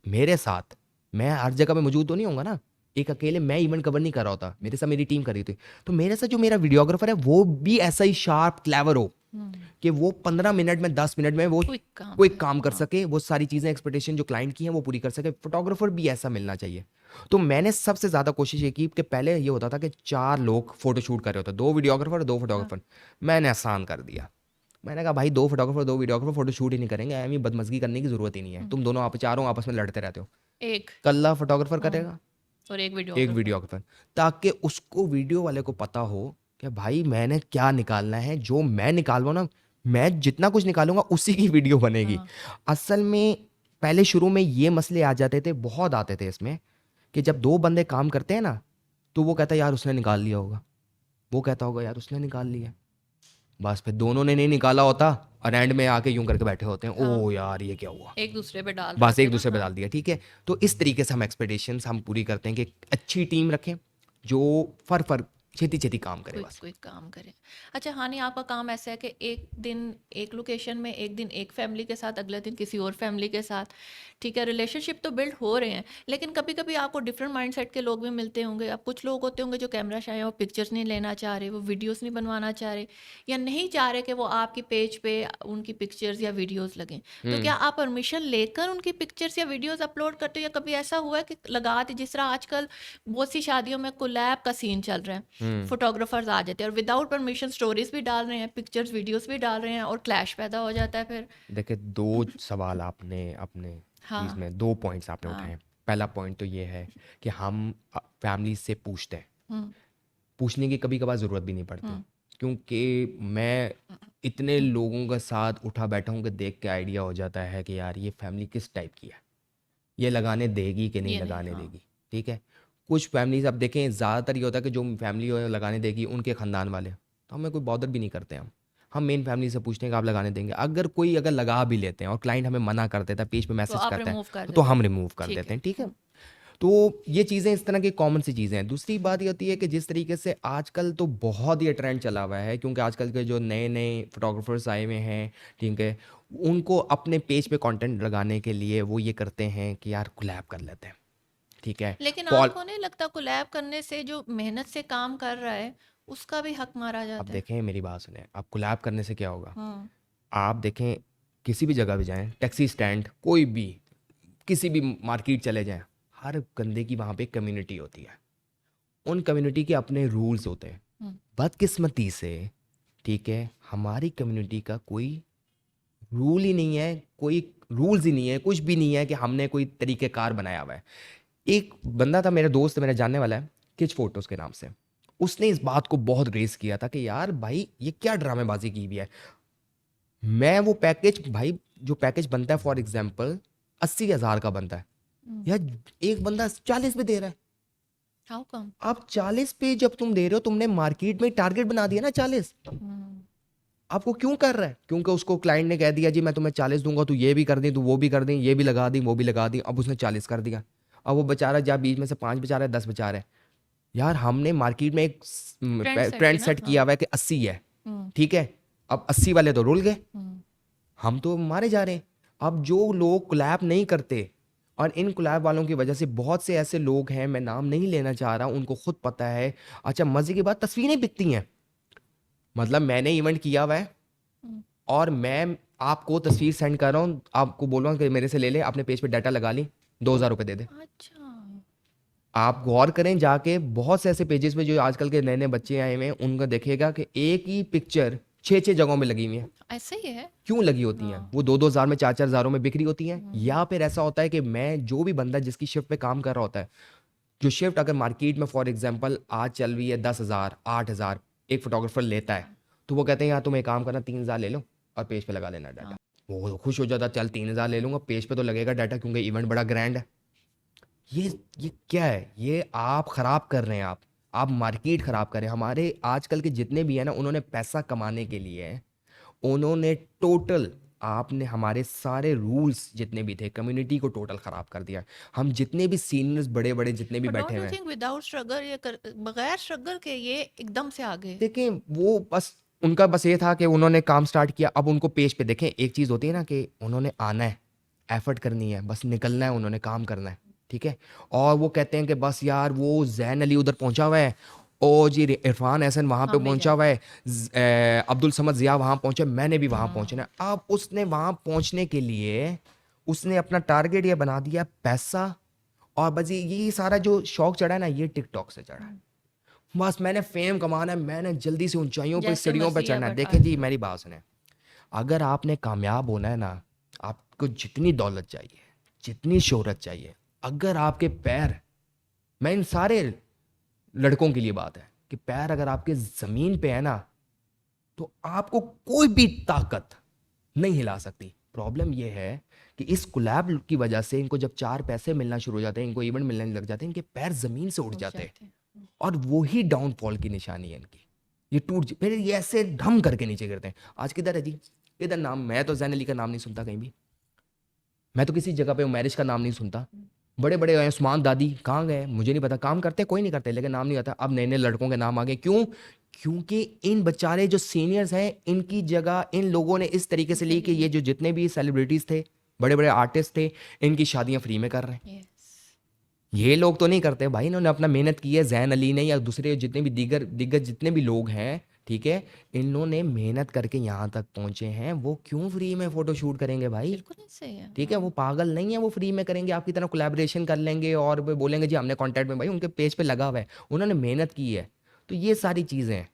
मेरे साथ, मैं हर जगह पे मौजूद तो नहीं होऊँगा ना। एक अकेले मैं इवेंट कवर नहीं कर रहा होता, मेरे साथ मेरी टीम कर रही थी। तो मेरे साथ जो मेरा वीडियोग्राफर है वो भी ऐसा ही शार्प, क्लेवर हो हुँ, कि वो 15 मिनट में, 10 मिनट में वो क्विक काम क्विक करे, काम कर हाँ। सके, वो सारी चीज़ें एक्सपेक्टेशन जो क्लाइंट की हैं वो पूरी कर सके। फोटोग्राफर भी ऐसा मिलना चाहिए। तो मैंने सबसे ज़्यादा कोशिश ये की कि पहले ये होता था कि 4 लोग फ़ोटो शूट कर रहे होते, 2 वीडियोग्राफर और 2 हाँ, फोटोग्राफर। मैंने आसान कर दिया। मैंने कहा भाई 2 फोटोग्राफर, 2 वीडियोग्राफर फ़ोटो शूट ही नहीं करेंगे, एवें बदमज़गी करने की ज़रूरत ही नहीं है। हुँ, तुम दोनों आप चारों आपस में लड़ते रहते हो। 1 कल्ला फोटोग्राफर हाँ, करेगा, और 1 एक वीडियोग्राफर। वीडियोग्राफर, ताकि उसको, वीडियो वाले को पता हो कि भाई मैंने क्या निकालना है, जो मैं निकालूँ ना, मैं जितना कुछ निकालूँगा उसी की वीडियो बनेगी। हाँ, असल में पहले शुरू में ये मसले आ जाते थे, बहुत आते थे इसमें, कि जब 2 बंदे काम करते हैं ना, तो वो कहता है यार उसने निकाल लिया होगा, वो कहता होगा यार उसने निकाल लिया। बस फिर दोनों ने नहीं निकाला होता और एंड में आके यूँ करके बैठे होते हैं, हाँ, ओह यार ये क्या हुआ? एक-दूसरे पे डाल रहे बस होते हैं ना, एक-दूसरे पे हाँ। डाल दिया, ठीक है? तो इस तरीके से हम एक्सपेक्टेशंस हम पूरी करते हैं कि एक अच्छी टीम रखें, जो फर छेती-छेती काम करे क्विक बस। क्विक काम करें। अच्छा हानि, आपका काम ऐसा है कि एक दिन एक लोकेशन में, एक दिन एक फैमिली के साथ, अगले दिन किसी और फैमिली के साथ, ठीक है, रिलेशनशिप तो बिल्ड हो रहे हैं, लेकिन कभी-कभी आपको डिफरेंट माइंडसेट के लोग भी मिलते होंगे। अब कुछ लोग होते होंगे जो कैमरा शाय हैं, वो पिक्चर्स नहीं लेना चाह रहे, वो वीडियोस नहीं बनवाना चाह रहे, या नहीं चाह रहे कि वो आपकी पेज पे उनकी पिक्चर्स या वीडियोस लगें। तो क्या हुँ। आप परमिशन लेकर उनकी पिक्चर्स या वीडियोस अपलोड करते हो, या कभी ऐसा हुआ है कि लगा दी, जिस तरह आजकल बहुत सी शादियों में कोलैब का सीन चल रहा है, हुँ। फोटोग्राफर्स आ जाते हैं और विदाउट परमिशन स्टोरीज भी डाल रहे हैं, पिक्चर्स वीडियोस भी डाल रहे हैं, और क्लैश पैदा हो जाता है फिर। देखिए, 2 सवाल आपने अपने चीज़ हाँ, में, 2 पॉइंट्स आपने हाँ, उठाए। पहला पॉइंट तो ये है कि हम फैमिली से पूछते हैं। हुँ, पूछने की कभी-कभार ज़रूरत भी नहीं पड़ती, हुँ, क्योंकि मैं इतने लोगों के साथ उठा बैठा हूँ कि देख के आइडिया हो जाता है कि यार ये फैमिली किस टाइप की है। ये लगाने देगी कि नहीं ये नहीं, लगाने हाँ, देगी, ठीक है? कुछ फैमिलीज़ अब देखें, ज़्यादातर ये होता है कि जो फैमिली लगाने देगी उनके ख़ानदान वाले, तो हमें कोई बॉदर भी नहीं करते हम। हम मेन फैमिली से पूछते हैं कि आप लगाने देंगे। अगर लगा भी लेते हैं और क्लाइंट हमें मना कर देता है, पेज पे तो मैसेज आप करता है, रिमूव कर तो देते हम हैं। रिमूव कर ठीक देते है, हैं, ठीक है? तो ये चीज़ें इस तरह की कॉमन सी चीज़ें हैं। दूसरी बात ये होती है कि जिस तरीके से आजकल तो बहुत ये ट्रेंड चला हुआ है, क्योंकि आजकल के जो नए-नए फ़ोटोग्राफ़र्स आए हुए हैं, ठीक है? उनको अपने पेज पे कंटेंट लगाने के लिए वो ये करते हैं कि यार कोलैब कर लेते हैं। ठीक है? लेकिन पॉल आपको नहीं लगता कोलैब करने से जो मेहनत से काम कर रहा है उसका भी हक मारा अब जाता है? देखें मेरी बात सुनें, अब कोलैब करने से क्या होगा? हम्म। आप देखें किसी भी जगह पे जाएँ, टैक्सी स्टैंड, कोई भी, किसी भी मार्केट चले जाएँ, हर बंदे की वहाँ पे एक कम्युनिटी होती है। उन कम्युनिटी के अपने रूल्स होते हैं। हम्म। बदकिस्मती से, ठीक है, हमारी कम्युनिटी का कोई रूल ही नहीं है, कोई रूल्स ही नहीं है, कुछ भी नहीं है कि हमने कोई तरीक़ेकार बनाया हुआ है। एक बंदा था, मेरा दोस्त है, मेरा जानने वाला है, किच फोटोज़ के नाम से। उसने इस बात को बहुत रेज़ किया था कि यार भाई ये क्या ड्रामेबाज़ी की हुई है। मैं वो पैकेज भाई, जो पैकेज बनता है फॉर एग्ज़ाम्पल 80,000 का बनता है, यार एक बंदा 40 पे दे रहा है। How come? आप 40 पे जब तुम दे रहे हो, तुमने मार्केट में टारगेट बना दिया ना 40। आपको क्यों कर रहा है? क्योंकि उसको क्लाइंट ने कह दिया जी मैं तुम्हें 40 दूंगा, तू ये भी कर दी, तू वो भी कर दी, ये भी लगा दी, वो भी लगा दी। अब उसने 40 कर दिया। अब वो बेचारा जब बीच में से 5 बचा रहा है, 10 बचा रहा है। यार हमने मार्केट में एक ट्रेंड सेट ट्रेंड की ना। सेट किया हुआ है कि 80 है, हम्म। ठीक है? अब 80 वाले तो रुल गए, हम्म। हम तो मारे जा रहे हैं। अब जो लोग कोलैब नहीं करते, और इन कोलैब वालों की वजह से बहुत से ऐसे लोग हैं, मैं नाम नहीं लेना चाह रहा, उनको खुद पता है। अच्छा, मजे की बात, तस्वीरें बिकती हैं। मतलब मैंने इवेंट किया हुआ है हम्म। और मैं आपको तस्वीर सेंड कर रहा हूँ, आपको बोल रहा हूँ कि मेरे से ले ले, अपने पेज पे डाटा लगा ली, 2,000 रुपये दे दे। अच्छा। आप गौर करें जाके, बहुत से ऐसे पेजेस पे जो आजकल के नए नए बच्चे आए हुए हैं, उनका देखिएगा कि एक ही पिक्चर 6-6 जगहों में लगी हुई है। ऐसा ही है। क्यों लगी होती हैं? हाँ। वो 2-2 हज़ार में, 4-4 हज़ारों में बिक्री होती हैं। या फिर ऐसा होता है कि मैं, जो भी बंदा जिसकी शिफ्ट पे काम कर रहा होता है, जो शिफ्ट अगर मार्केट में फॉर एग्जांपल आज चल रही है 10,000, 8,000 एक फोटोग्राफर लेता है, तो वो कहते हैं यार तुम एक काम करना, 3,000 ले लो और पेज पे लगा लेना डाटा। वो खुश हो जाता, चल 3,000 ले लूंगा, पेज पे तो लगेगा डाटा क्योंकि इवेंट बड़ा ग्रैंड है। ये क्या है? ये आप खराब कर रहे हैं, आप मार्केट खराब कर रहे हैं। हमारे आजकल के जितने भी है ना, उन्होंने पैसा कमाने के लिए, उन्होंने टोटल, आपने हमारे सारे रूल्स जितने भी थे, कम्युनिटी को टोटल खराब कर दिया। हम जितने भी सीनियर्स, बड़े बड़े जितने भी बट बैठे डोंट हुए यू हैं, थिंक विदाउट स्ट्रगल ये बगैर स्ट्रगल के ये एकदम से आगे? देखें वो बस, उनका बस ये था कि उन्होंने काम स्टार्ट किया। अब उनको पेज पे देखें, एक चीज़ होती है ना कि उन्होंने आना है, एफर्ट करनी है, बस निकलना है, उन्होंने काम करना है, ठीक है? और वो कहते हैं कि बस यार वो जैन अली उधर पहुंचा हुआ है, ओ जी इरफान एहसन वहाँ पे हम भी पहुंचा हुआ जाएंगे। है, अब्दुल समद ज़िया वहाँ पहुंचे, मैंने भी वहाँ पहुंचना हाँ। है। अब उसने वहाँ पहुंचने के लिए उसने अपना टारगेट ये बना दिया, पैसा। और बस ये सारा जो शौक चढ़ा है ना, ये टिकटॉक से चढ़ा है। बस मैंने फेम कमाना है, मैंने जल्दी से ऊंचाइयों पे, जैसे सीढ़ियों पे मर्जी है चढ़ना है। बट देखें जी, मेरी बात सुने, अगर आपने कामयाब होना है ना, आपको जितनी दौलत चाहिए, जितनी शोहरत चाहिए, अगर आपके पैर, मैं इन सारे लड़कों के लिए बात है कि पैर अगर आपके ज़मीन पे है ना, तो आपको कोई भी ताकत नहीं हिला सकती। प्रॉब्लम ये है कि इस कोलैब की वजह से इनको जब 4 पैसे मिलना शुरू हो जाते हैं, इनको इवेंट मिलने लग जाते हैं, इनके पैर ज़मीन से उठ उठ जाते हैं। जाते हैं। और वही डाउनफॉल की निशानी है इनकी। ये फिर ये ऐसे ढम करके नीचे गिरते हैं। आज किधर है जी? किधर नाम? मैं तो जैन अली का नाम नहीं सुनता कहीं भी। मैं तो किसी जगह पे मैरिज का नाम नहीं सुनता। बड़े बड़े उस्मान दादी कहाँ गए मुझे नहीं पता। काम करते कोई नहीं करते, लेकिन नाम नहीं आता। अब नए नए लड़कों के नाम आ गए। क्यों? क्योंकि इन बेचारे जो सीनियर्स हैं, इनकी जगह इन लोगों ने इस तरीके से ली कि ये जो जितने भी सेलिब्रिटीज थे, बड़े बड़े आर्टिस्ट थे, इनकी शादियां फ्री में कर रहे हैं। यस। ये लोग तो नहीं करते भाई, इन्होंने अपना मेहनत की है। जैन अली ने या दूसरे जितने भी दिग्गज जितने भी लोग हैं, ठीक है, इन्होंने मेहनत करके यहाँ तक पहुंचे हैं। वो क्यों फ्री में फोटो शूट करेंगे भाई? बिल्कुल नहीं सही है। ठीक है, वो पागल नहीं है, वो फ्री में करेंगे। आपकी तरह कोलैबोरेशन कर लेंगे और वो बोलेंगे जी हमने कॉन्टैक्ट में, भाई उनके पेज पे लगा हुआ है, उन्होंने मेहनत की है। तो ये सारी चीज़ें हैं।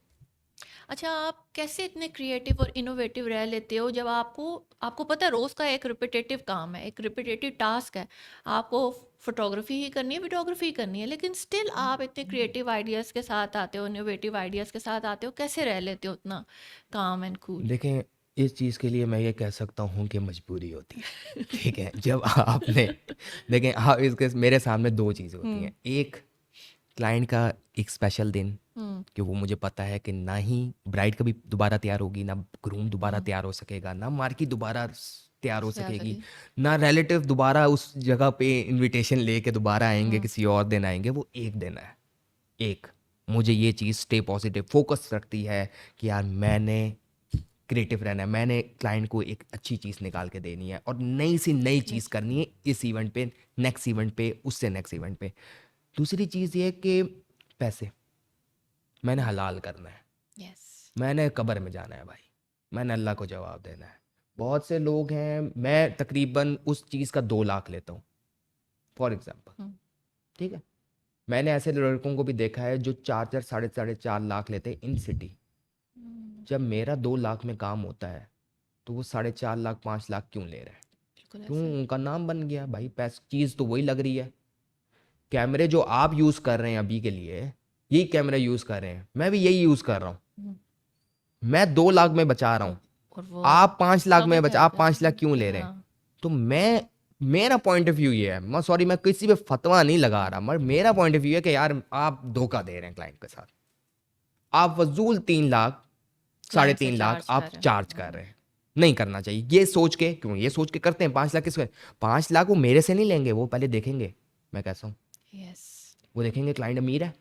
अच्छा, आप कैसे इतने क्रिएटिव और इनोवेटिव रह लेते हो जब आपको आपको पता है रोज़ का एक रिपीटेटिव काम है, एक रिपीटेटिव टास्क है, आपको फोटोग्राफी ही करनी है, वीडियोग्राफी ही करनी है, लेकिन स्टिल आप इतने क्रिएटिव आइडियाज़ के साथ आते हो, इनोवेटिव आइडियाज़ के साथ आते हो, कैसे रह लेते हो उतना काम एंड कूल? देखें, इस चीज़ के लिए मैं ये कह सकता हूँ कि मजबूरी होती है। ठीक है, जब आपने, देखें हाँ, इसके मेरे सामने दो चीज़ें होती हैं। एक, क्लाइंट का एक स्पेशल दिन, कि वो मुझे पता है कि ना ही ब्राइड कभी दोबारा तैयार होगी, ना ग्रूम दोबारा तैयार हो सकेगा, ना मार्की दोबारा तैयार हो सकेगी, ना रिलेटिव दोबारा उस जगह पे इनविटेशन लेके दोबारा आएंगे, किसी और दिन आएंगे। वो एक दिन है। एक, मुझे ये चीज़ स्टे पॉजिटिव फोकस रखती है कि यार मैंने क्रिएटिव रहना है, मैंने क्लाइंट को एक अच्छी चीज़ निकाल के देनी है और नई से नई चीज़ करनी है इस इवेंट पे, नेक्स्ट इवेंट पे, उससे नेक्स्ट इवेंट पे। दूसरी चीज़ ये है कि पैसे मैंने हलाल करना है, यस। मैंने कब्र में जाना है भाई, मैंने अल्लाह को जवाब देना है। बहुत से लोग हैं, मैं तकरीबन उस चीज़ का 2 लाख लेता हूँ फॉर एग्जांपल, ठीक है। मैंने ऐसे लड़कों को भी देखा है जो 4 4 साढ़े 4 लाख लेते हैं इन सिटी। जब मेरा 2 लाख में काम होता है तो वो 4.5 लाख 5 लाख क्यों ले रहे हैं? बिल्कुल क्यों? ऐसे। उनका नाम बन गया भाई, पैस चीज़ तो वही लग रही है। कैमरे जो आप यूज़ कर रहे हैं अभी के लिए, यही कैमरा यूज़ कर रहे हैं, मैं भी यही यूज़ कर रहा हूँ। हम्म, मैं 2 लाख में बचा रहा हूँ, और वो आप 5 लाख में कवर बचा, कर आप रहे 5 लाख हैं। क्यों ले रहे हैं? हाँ। तो मैं, मेरा पॉइंट ऑफ व्यू ये है, मैं सॉरी मैं किसी पे फतवा नहीं लगा रहा, मगर मेरा पॉइंट ऑफ व्यू है कि यार आप धोखा दे रहे हैं क्लाइंट के साथ। आप फजूल 3 लाख साढ़े क्लाइंट से 3 लाख चार्ज आप कर रहे चार्ज कर हैं। रहे हैं। नहीं करना चाहिए ये सोच के, क्यों ये सोच के करते हैं 5 लाख किसको? 5 लाख वो मेरे से नहीं लेंगे, वो पहले देखेंगे मैं कैसा हूँ। यस। वो देखेंगे क्लाइंट अमीर है,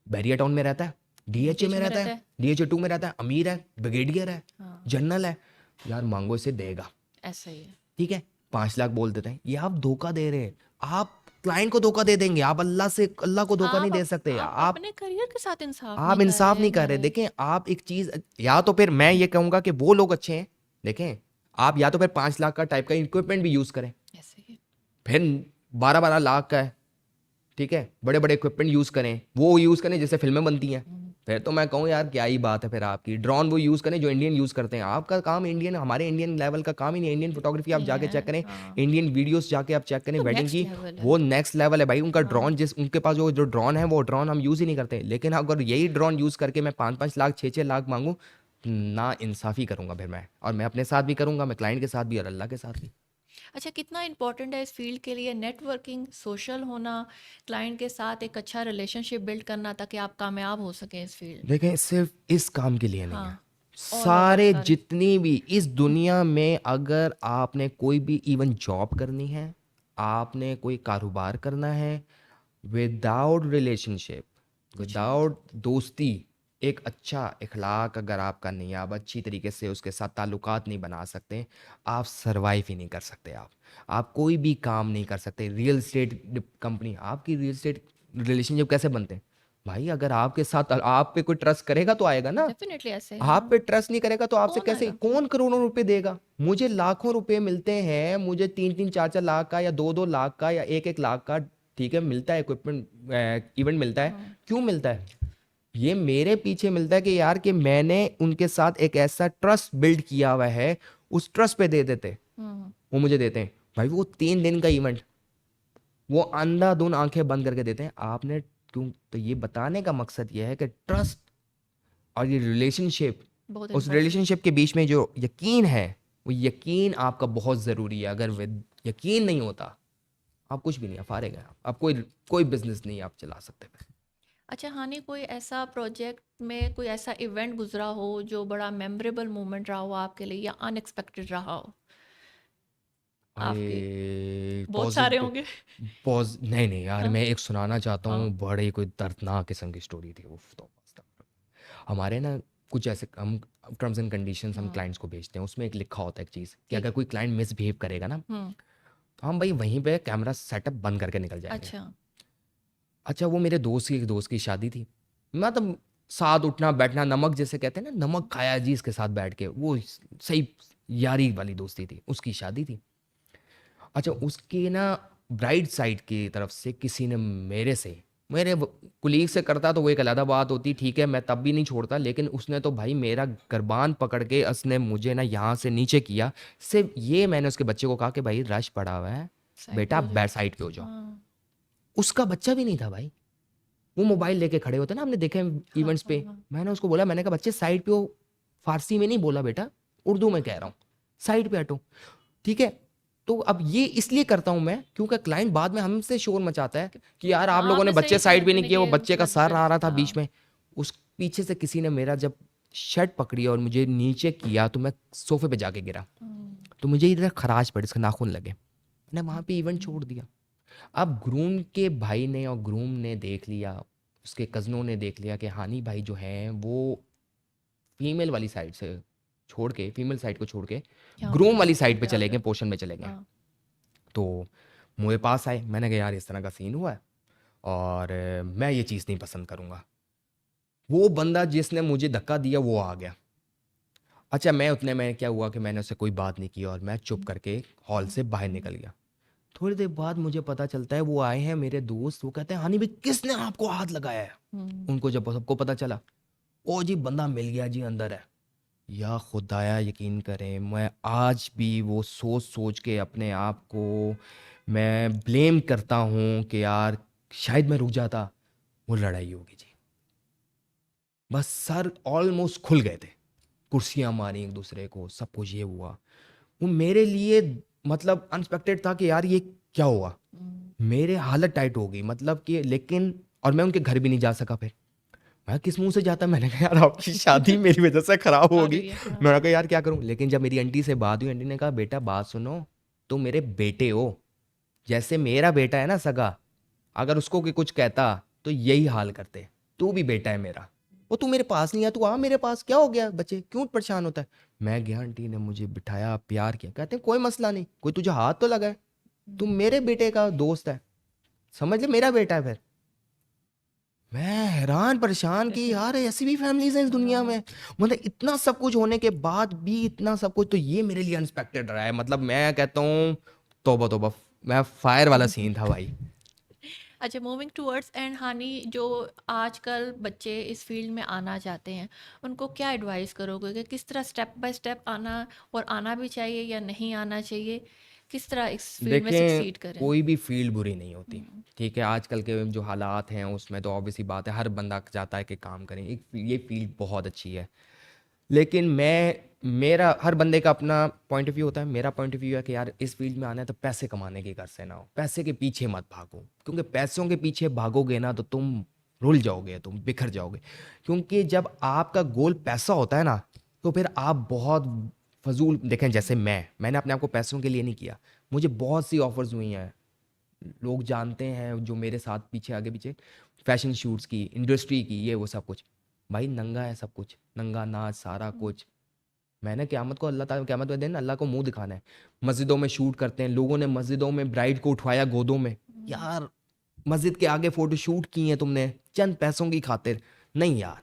बैरिया टाउन में रहता है, डीएचए में रहता है, डीएचए 2 में रहता है, अमीर है, ब्रिगेडियर है, हाँ, जनरल है, यार मांगो इसे देगा, ऐसा ही है। ठीक है। 5 लाख बोल देते हैं, ये आप धोखा दे रहे हैं। आप क्लाइंट को धोखा दे देंगे, आप अल्लाह को धोखा नहीं दे सकते। आप आप अपने करियर के साथ इंसाफ आप नहीं कर इंसाफ रहे नहीं कर रहे। हैं। देखें आप एक चीज, या तो फिर मैं ये कहूंगा कि वो लोग अच्छे हैं, देखें आप या तो फिर 5 लाख का टाइप का इक्विपमेंट भी यूज करें, ऐसे ही है। फिर 12 12 लाख का है, ठीक है, बड़े बड़े इक्विपमेंट यूज करें, वो यूज करें जैसे फिल्में बनती हैं। फिर तो मैं कहूँ यार क्या ही बात है फिर आपकी। ड्रोन वो यूज करें जो इंडियन यूज करते हैं। आपका काम इंडियन, हमारे इंडियन लेवल का काम ही नहीं है। इंडियन फोटोग्राफी आप नहीं जाके है। चेक करें, हाँ, इंडियन वीडियोस जाके आप चेक करें तो वेडिंग नेक्स्ट की, लेवल है। वो नेक्स्ट लेवल है भाई। उनका हाँ। ड्रोन जिस उनके पास जो ड्रोन है वो ड्रोन हम यूज ही नहीं करते। लेकिन अगर यही ड्रोन यूज करके मैं 5 5 लाख 6 6 लाख मांगू, ना इंसाफी करूंगा फिर मैं, और मैं अपने साथ भी करूंगा, मैं क्लाइंट के साथ भी और अल्लाह के साथ भी। अच्छा, कितना इम्पोर्टेंट है इस फील्ड के लिए नेटवर्किंग, सोशल होना, क्लाइंट के साथ एक अच्छा रिलेशनशिप बिल्ड करना ताकि आप कामयाब हो सकें इस फील्ड? देखें सिर्फ इस काम के लिए नहीं है, हाँ, ऑल ओवर सारे सारे। जितनी भी इस दुनिया में, अगर आपने कोई भी इवन जॉब करनी है, आपने कोई कारोबार करना है, विदाउट रिलेशनशिप, कुछ नहीं हो विदाउट दोस्ती, एक अच्छा इखलाक अगर आपका नहीं है, आप अच्छी तरीके से उसके साथ ताल्लुकात नहीं बना सकते, आप सरवाइव ही नहीं कर सकते। आप कोई भी काम नहीं कर सकते। रियल एस्टेट कंपनी, आपकी रियल एस्टेट रिलेशनशिप कैसे बनते हैं भाई? अगर आपके साथ आप पे कोई ट्रस्ट करेगा तो आएगा ना। डेफिनेटली ऐसे। आप हाँ, पे ट्रस्ट नहीं करेगा तो आपसे कौन कैसे, आएगा? कौन करोड़ों रुपए देगा? मुझे लाखों रुपए मिलते हैं, मुझे 3 3 4 4 लाख का या 2 2 लाख का या 1 1 लाख का, ठीक है, मिलता है इक्विपमेंट, इवेंट मिलता है। हाँ। क्यों मिलता है? ये मेरे पीछे मिलता है कि यार कि मैंने उनके साथ एक ऐसा ट्रस्ट बिल्ड किया हुआ है, उस ट्रस्ट पे दे देते, वो मुझे देते हैं भाई। वो 3 दिन का इवेंट वो अंधाधुन आंखें बंद करके देते हैं। आपने क्यों? तो ये बताने का मकसद ये है कि ट्रस्ट और ये रिलेशनशिप, बहुत उस इम्पोर्टेंट। रिलेशनशिप के बीच में जो यकीन है, वो यकीन आपका बहुत ज़रूरी है। अगर विद यकीन नहीं होता, आप कुछ भी नहीं, आप फारिग हैं, आप कोई कोई बिजनेस नहीं आप चला सकते। अच्छा हानि, कोई ऐसा प्रोजेक्ट में कोई ऐसा इवेंट गुजरा हो जो बड़ा मेमोरेबल मोमेंट रहा हो आपके लिए या अनएक्सपेक्टेड रहा हो आपके? अरे बहुत सारे पॉजिटिव, होंगे। नहीं नहीं यार, हाँ। मैं एक सुनाना चाहता हाँ। हूँ, बड़े कोई दर्दनाक किस्म की स्टोरी थी। उफ, तो हमारे ना कुछ ऐसे हम टर्म्स एंड कंडीशंस हम हाँ। क्लाइंट्स को भेजते हैं, उसमें एक लिखा होता है एक चीज़ कि ठीक अगर है। कोई क्लाइंट मिसबिहेव करेगा ना, हम्म। तो हम भाई वहीं पे कैमरा सेटअप बंद करके निकल जाएंगे। अच्छा। अच्छा वो मेरे दोस्त की, एक दोस्त की शादी थी, मैं तो साथ उठना बैठना, नमक जैसे कहते हैं ना, नमक खाया जी इसके साथ बैठ के, वो सही यारी वाली दोस्ती थी। उसकी शादी थी। अच्छा उसके ना ब्राइड साइड की तरफ से किसी ने मेरे से, मेरे कुलीग से करता तो वो एक अलग बात होती, ठीक है, मैं तब भी नहीं छोड़ता, लेकिन उसने तो भाई मेरा गर्बान पकड़ के उसने मुझे ना यहाँ से नीचे किया। सिर्फ ये मैंने उसके बच्चे को कहा कि भाई रश पड़ा हुआ है, साइड पे बेटा हो जाओ। बैक साइड पे हो जाओ। हाँ। उसका बच्चा भी नहीं था भाई, वो मोबाइल लेके खड़े होते ना, हमने देखे हाँ। इवेंट्स हाँ। पे। हाँ। मैंने उसको बोला, मैंने कहा बच्चे साइड पे हो, फारसी में नहीं बोला बेटा, उर्दू में कह रहा हूँ, साइड पे हटो, ठीक है। तो अब ये इसलिए करता हूं मैं क्योंकि क्लाइंट बाद में हमसे शोर मचाता है कि यार आप हाँ, लोगों ने आपने बच्चे सही साइड भी नहीं तूने किए, वो ये बच्चे का लग सर आ रहा था बीच हाँ। में। उस पीछे से किसी ने मेरा जब शर्ट पकड़ी और मुझे नीचे किया तो मैं सोफे पे जाके गिरा, तो मुझे इधर खराश पड़ी, इसका नाखून लगे, मैंने वहां पे इवेंट छोड़ दिया। अब ग्रूम के भाई ने और ग्रूम ने देख लिया, उसके कज़नों ने देख लिया कि हानी भाई जो हैं वो फीमेल वाली साइड से छोड़ के, फीमेल साइड को छोड़ के यहाँ पे ग्रूम वाली मेल साइड पे पे आ चले गए, गए। पोर्शन में चले गए। हाँ। तो मेरे पास आए, मैंने कहा यार इस तरह का सीन हुआ है और मैं ये चीज़ नहीं पसंद करूँगा। वो बंदा जिसने मुझे धक्का दिया वो आ गया। अच्छा, मैं उतने में क्या हुआ कि मैंने उससे कोई बात नहीं की और मैं चुप करके हॉल से बाहर निकल गया। थोड़ी देर बाद मुझे पता चलता है वो आए हैं मेरे दोस्त, वो कहते हैं हानि भाई किसने आपको हाथ लगाया है? हम्म। उनको जब सबको पता चला, ओ जी बंदा मिल गया जी, अंदर है। या खुदाया यकीन करें, मैं आज भी वो सोच सोच के अपने आप को मैं ब्लेम करता हूँ कि यार शायद मैं रुक जाता, वो लड़ाई होगी जी। बस सर ऑलमोस्ट खुल गए थे, कुर्सियाँ मारी एक दूसरे को, सब कुछ ये हुआ। वो मेरे लिए मतलब अनएक्सपेक्टेड था कि यार ये क्या हुआ। मेरे हालत टाइट हो गई मतलब कि, लेकिन और मैं उनके घर भी नहीं जा सका। फिर मैं किस मुंह से जाता, मैंने कहा यार आपकी शादी मेरी वजह से खराब आ होगी। गई है, हाँ। मैंने कहा यार क्या करूं। लेकिन जब मेरी आंटी से बात हुई, आंटी ने कहा बेटा बात सुनो, तुम मेरे बेटे हो, जैसे मेरा बेटा है ना सगा, अगर उसको कोई कुछ कहता तो यही हाल करते। तू भी बेटा है मेरा, वो तू मेरे पास नहीं है, तू आ मेरे पास, क्या हो गया बच्चे क्यों परेशान होता है। मैं गया, आंटी ने मुझे बिठाया, प्यार किया, कहते हैं कोई मसला नहीं, कोई तुझे हाथ तो लगा है, तुम मेरे बेटे का दोस्त है, समझ ले मेरा बेटा है। फिर मैं हैरान परेशान कि यार ऐसी भी फैमिलीज हैं इस दुनिया में। मतलब इतना सब कुछ होने के बाद भी इतना सब कुछ, तो ये मेरे लिए अनएक्सपेक्टेड रहा है। मतलब मैं कहता हूँ तौबा तौबा, मैं फायर वाला सीन था भाई। अच्छा, मूविंग टूवर्ड्स एंड हानि, जो आजकल बच्चे इस फील्ड में आना चाहते हैं, उनको क्या एडवाइस करोगे कि किस तरह स्टेप बाय स्टेप आना, और आना भी चाहिए या नहीं आना चाहिए, किस तरह इस फील्ड में देखें, सक्सीड करें? कोई भी फील्ड बुरी नहीं होती, हम्म। ठीक है। आजकल के जो हालात हैं उसमें तो ऑब्वियसली बात है, हर बंदा चाहता है कि काम करें, एक ये फील्ड बहुत अच्छी है। लेकिन मेरा हर बंदे का अपना पॉइंट ऑफ व्यू होता है। मेरा पॉइंट ऑफ व्यू है कि यार इस फील्ड में आना है तो पैसे कमाने की कर से ना हो, पैसे के पीछे मत भागो, क्योंकि पैसों के पीछे भागोगे ना तो तुम रुल जाओगे, तुम बिखर जाओगे। क्योंकि जब आपका गोल पैसा होता है ना, तो फिर आप बहुत फजूल, देखें जैसे मैंने अपने आप को पैसों के लिए नहीं किया। मुझे बहुत सी ऑफर्स हुई हैं, लोग जानते हैं जो मेरे साथ पीछे आगे पीछे, फैशन शूट्स की, इंडस्ट्री की, ये वो सब कुछ। भाई नंगा है सब कुछ, नंगा नाच सारा कुछ। मैंने क़यामत को, अल्लाह ताला क़यामत वाले दिन अल्लाह को मुंह दिखाना है। मस्जिदों में शूट करते हैं, लोगों ने मस्जिदों में ब्राइड को उठवाया गोदों में। यार मस्जिद के आगे फोटो शूट किए हैं तुमने चंद पैसों की खातिर? नहीं यार,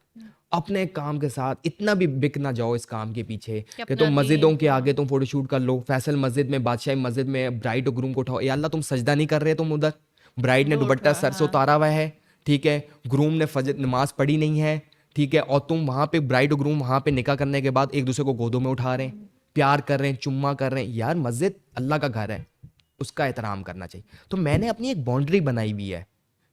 अपने काम के साथ इतना भी बिक ना जाओ इस काम के पीछे कि कि अपना तुम गेन, मस्जिदों के हाँ। आगे तुम फोटो शूट कर लो, फैसल मस्जिद में, बादशाही मस्जिद में ब्राइड और ग्रूम को उठाओ। या अल्लाह तुम सजदा नहीं कर रहे, तुम उधर ब्राइड ने वो उठ दुपट्टा रहा, सर से हाँ। उतारा हुआ है, ठीक है, ग्रूम ने फजर नमाज पढ़ी नहीं है, ठीक है, और तुम वहां पे ब्राइड और ग्रूम वहां पे निकाह करने के बाद एक दूसरे को गोदों में उठा रहे हैं, प्यार कर रहे हैं, चुम्मा कर रहे हैं। यार मस्जिद अल्लाह का घर है, उसका एहतराम करना चाहिए। तो मैंने अपनी एक बाउंड्री बनाई हुई है,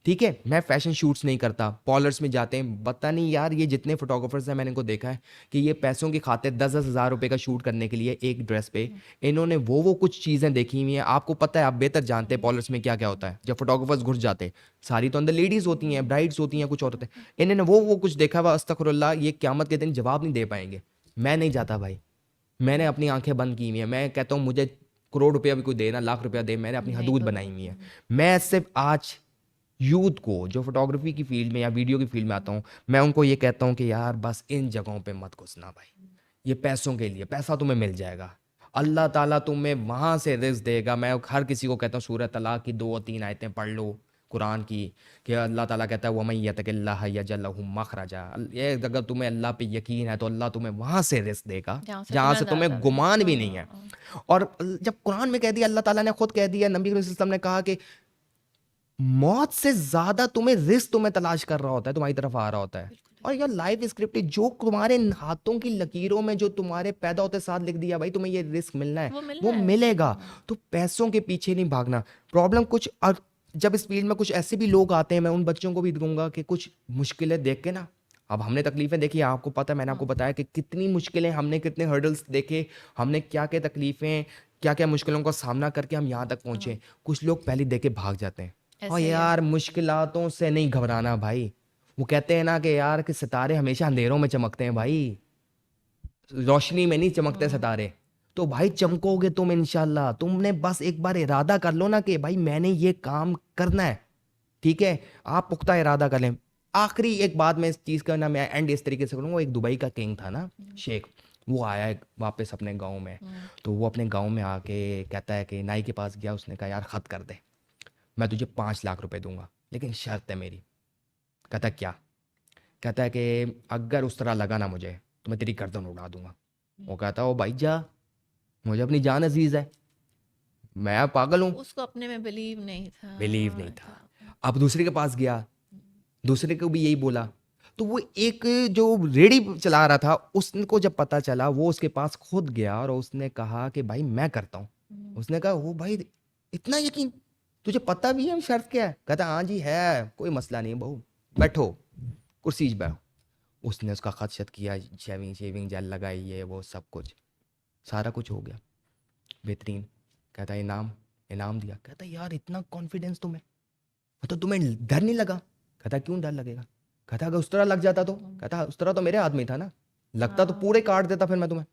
ठीक है। मैं फैशन शूट्स नहीं करता, पॉलर्स में जाते हैं, पता नहीं यार ये जितने फोटोग्राफर्स हैं मैंने इनको देखा है कि ये पैसों की खातिर 10-10 हज़ार रुपए का शूट करने के लिए एक ड्रेस पे इन्होंने वो कुछ चीज़ें देखी हुई हैं। आपको पता है, आप बेहतर जानते हैं पॉलर्स में क्या क्या होता है। जब फोटोग्राफर्स घुस जाते हैं, सारी तो अंदर लेडीज़ होती हैं, ब्राइड्स होती हैं, कुछ और होते हैं, इन्होंने वो कुछ देखा हुआ, अस्तगफुरुल्लाह, ये क़यामत के दिन जवाब नहीं दे पाएंगे। मैं नहीं जाता भाई, मैंने अपनी आंखें बंद की हुई हैं। मैं कहता हूँ मुझे करोड़ रुपया भी कोई दे ना, लाख रुपया दे, मैंने अपनी नहीं हदूद बनाई करोगे। हुई है। मैं सिर्फ आज यूथ को जो फोटोग्राफी की फील्ड में या वीडियो की फील्ड में आता हूँ, मैं उनको ये कहता हूँ कि यार बस इन जगहों पे मत घुसना भाई। ये पैसों के लिए, पैसा तुम्हें मिल जाएगा, अल्लाह ताला तुम्हें वहाँ से रिज़्क देगा। मैं हर किसी को कहता हूँ सूरह तलाक की 2 और 3 आयतें पढ़ लो कुरान की, कि अल्लाह ताला कहता है वमन यत्तकिल्लाह यजअल लहू मखरजा। ये अगर तुम्हें अल्लाह पे यकीन है तो अल्लाह तुम्हें वहाँ से रिज़्क देगा जहाँ से जहाँ तुम्हें से तुम्हें अंदाजा भी नहीं, गुमान भी नहीं है। हाँ। और जब कुरान में कह दिया, अल्लाह ताला ने खुद कह दिया, नबी करीम सल्लल्लाहु अलैहि वसल्लम ने कहा कि मौत से ज्यादा तुम्हें रिस्क तुम्हें तलाश कर रहा होता है, तुम्हारी तरफ आ रहा होता है। बिल्कुल। और यार लाइफ स्क्रिप्ट जो तुम्हारे हाथों की लकीरों में, जो तुम्हारे पैदा होते साथ लिख दिया भाई तुम्हें ये रिस्क मिलना है, वो मिलना वो है। मिलेगा। हाँ। तो पैसों के पीछे नहीं भागना। प्रॉब्लम कुछ, और जब इस फील्ड में कुछ ऐसे भी लोग आते हैं, मैं उन बच्चों को भी दूंगा कि कुछ मुश्किलें देख के ना, अब हमने तकलीफें देखी, आपको पता है, मैंने आपको हाँ। बताया कि कितनी मुश्किलें हमने, कितने हर्डल्स देखे हमने, क्या क्या तकलीफें, क्या क्या मुश्किलों का सामना करके हम यहाँ तक पहुंचे। हाँ। कुछ लोग पहले देख के भाग जाते हैं। और ऐसे ही है। यार मुश्किलातों से नहीं घबराना भाई। वो कहते हैं ना कि यार कि सितारे हमेशा अंधेरों में चमकते हैं भाई, रोशनी में नहीं चमकते हम्म। सितारे। तो भाई चमकोगे तुम इंशाल्लाह। तुमने बस एक बार इरादा कर लो ना कि भाई मैंने ये काम करना है, ठीक है। आप पुख्ता इरादा कर लें। आखिरी एक बात मैं इस चीज़ का ना, मैं एंड इस तरीके से करूँगा। एक दुबई का किंग था ना, शेख, वो आया है वापस अपने गाँव में। तो वो अपने गाँव में आके कहता है कि नाई के पास गया, उसने कहा यार ख़त कर दे, मैं तुझे 5 लाख रुपए दूंगा, लेकिन शर्त है मेरी। कहता क्या? कहता है कि अगर उस तरह लगा ना मुझे तो मैं तेरी गर्दन उड़ा दूंगा। वो कहता ओ भाई जा, मुझे अपनी जान अजीज है, मैं पागल हूँ। उसको अपने में बिलीव नहीं था। बिलीव नहीं था। था। अब दूसरे के पास गया, दूसरे को भी यही बोला। तो वो एक जो रेडी चला रहा था, उसको जब पता चला, वो उसके पास खुद गया और उसने कहा कि भाई मैं करता हूँ। उसने कहा वो भाई इतना यकीन, तुझे पता भी है शर्त क्या है? कहता हाँ जी है, कोई मसला नहीं है बहू, बैठो कुर्सी पे बैठो। उसने उसका खत शत किया, शेविंग शेविंग जेल लगाई, ये वो सब कुछ, सारा कुछ हो गया बेहतरीन। कहता इनाम, इनाम दिया। कहता यार इतना कॉन्फिडेंस तुम्हें, मतलब तुम्हें डर नहीं लगा? कहता क्यों डर लगेगा? कहता अगर उस तरह लग जाता तो? कहता उस तरह तो मेरे हाथ में था ना, लगता तो पूरे काट देता फिर मैं तुम्हें।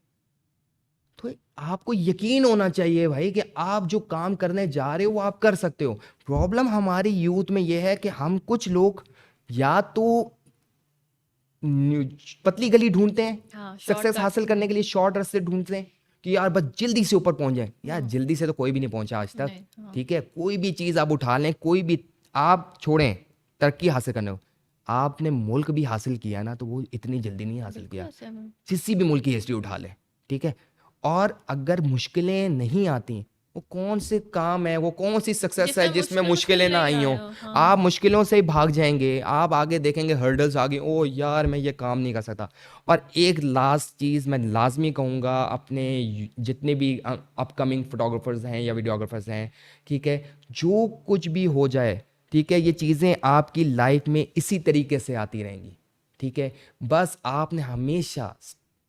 तो आपको यकीन होना चाहिए भाई कि आप जो काम करने जा रहे हो वो आप कर सकते हो। प्रॉब्लम हमारी यूथ में ये है कि हम कुछ लोग या तो पतली गली ढूंढते हैं, हाँ, सक्सेस शॉर्टकट। हासिल करने के लिए शॉर्ट रास्ते ढूंढते हैं कि यार बस जल्दी से ऊपर पहुंच जाए। यार जल्दी से तो कोई भी नहीं पहुंचा आज तक। नहीं, हाँ। ठीक है, कोई भी चीज़ आप उठा लें, कोई भी आप छोड़ें तरक्की हासिल करने को, आपने मुल्क भी हासिल किया ना तो वो इतनी जल्दी नहीं हासिल बिल्कुल किया। ऐसे में। किसी भी मुल्क की हिस्ट्री उठा लें, ठीक है। और अगर मुश्किलें नहीं आती, वो कौन से काम है, वो कौन सी सक्सेस है जिसमें जिसमें मुश्किल से मुश्किलें ना नहीं आई आए हों? हो, आप हाँ। मुश्किलों से ही भाग जाएंगे, आप आगे देखेंगे हर्डल्स आ गए, ओ यार मैं ये काम नहीं कर सकता। और एक लास्ट चीज़ मैं लाजमी कहूँगा अपने जितने भी अपकमिंग फोटोग्राफर्स हैं या वीडियोग्राफर्स हैं, ठीक है, जो कुछ भी हो जाए, ठीक है, ये चीज़ें आपकी लाइफ में इसी तरीके से आती रहेंगी। ठीक है, बस आपने हमेशा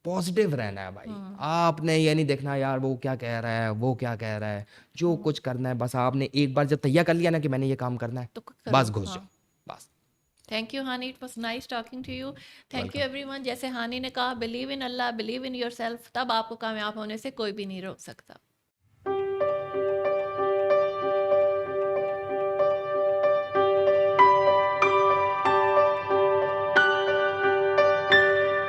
पॉजिटिव रहना है भाई। आपने ये नहीं देखना यार वो क्या कह रहा है, वो क्या कह रहा है। जो कुछ करना है बस आपने एक बार जब तैयार कर लिया ना कि मैंने ये काम करना है, तो बस करो, घुस हाँ। जाओ बस। Thank you Hani, it was nice talking to you. Thank you welcome. Everyone. जैसे हानी ने कहा, believe in Allah, believe in yourself, तब आपको कामयाब होने से कोई भी नहीं रोक सकता।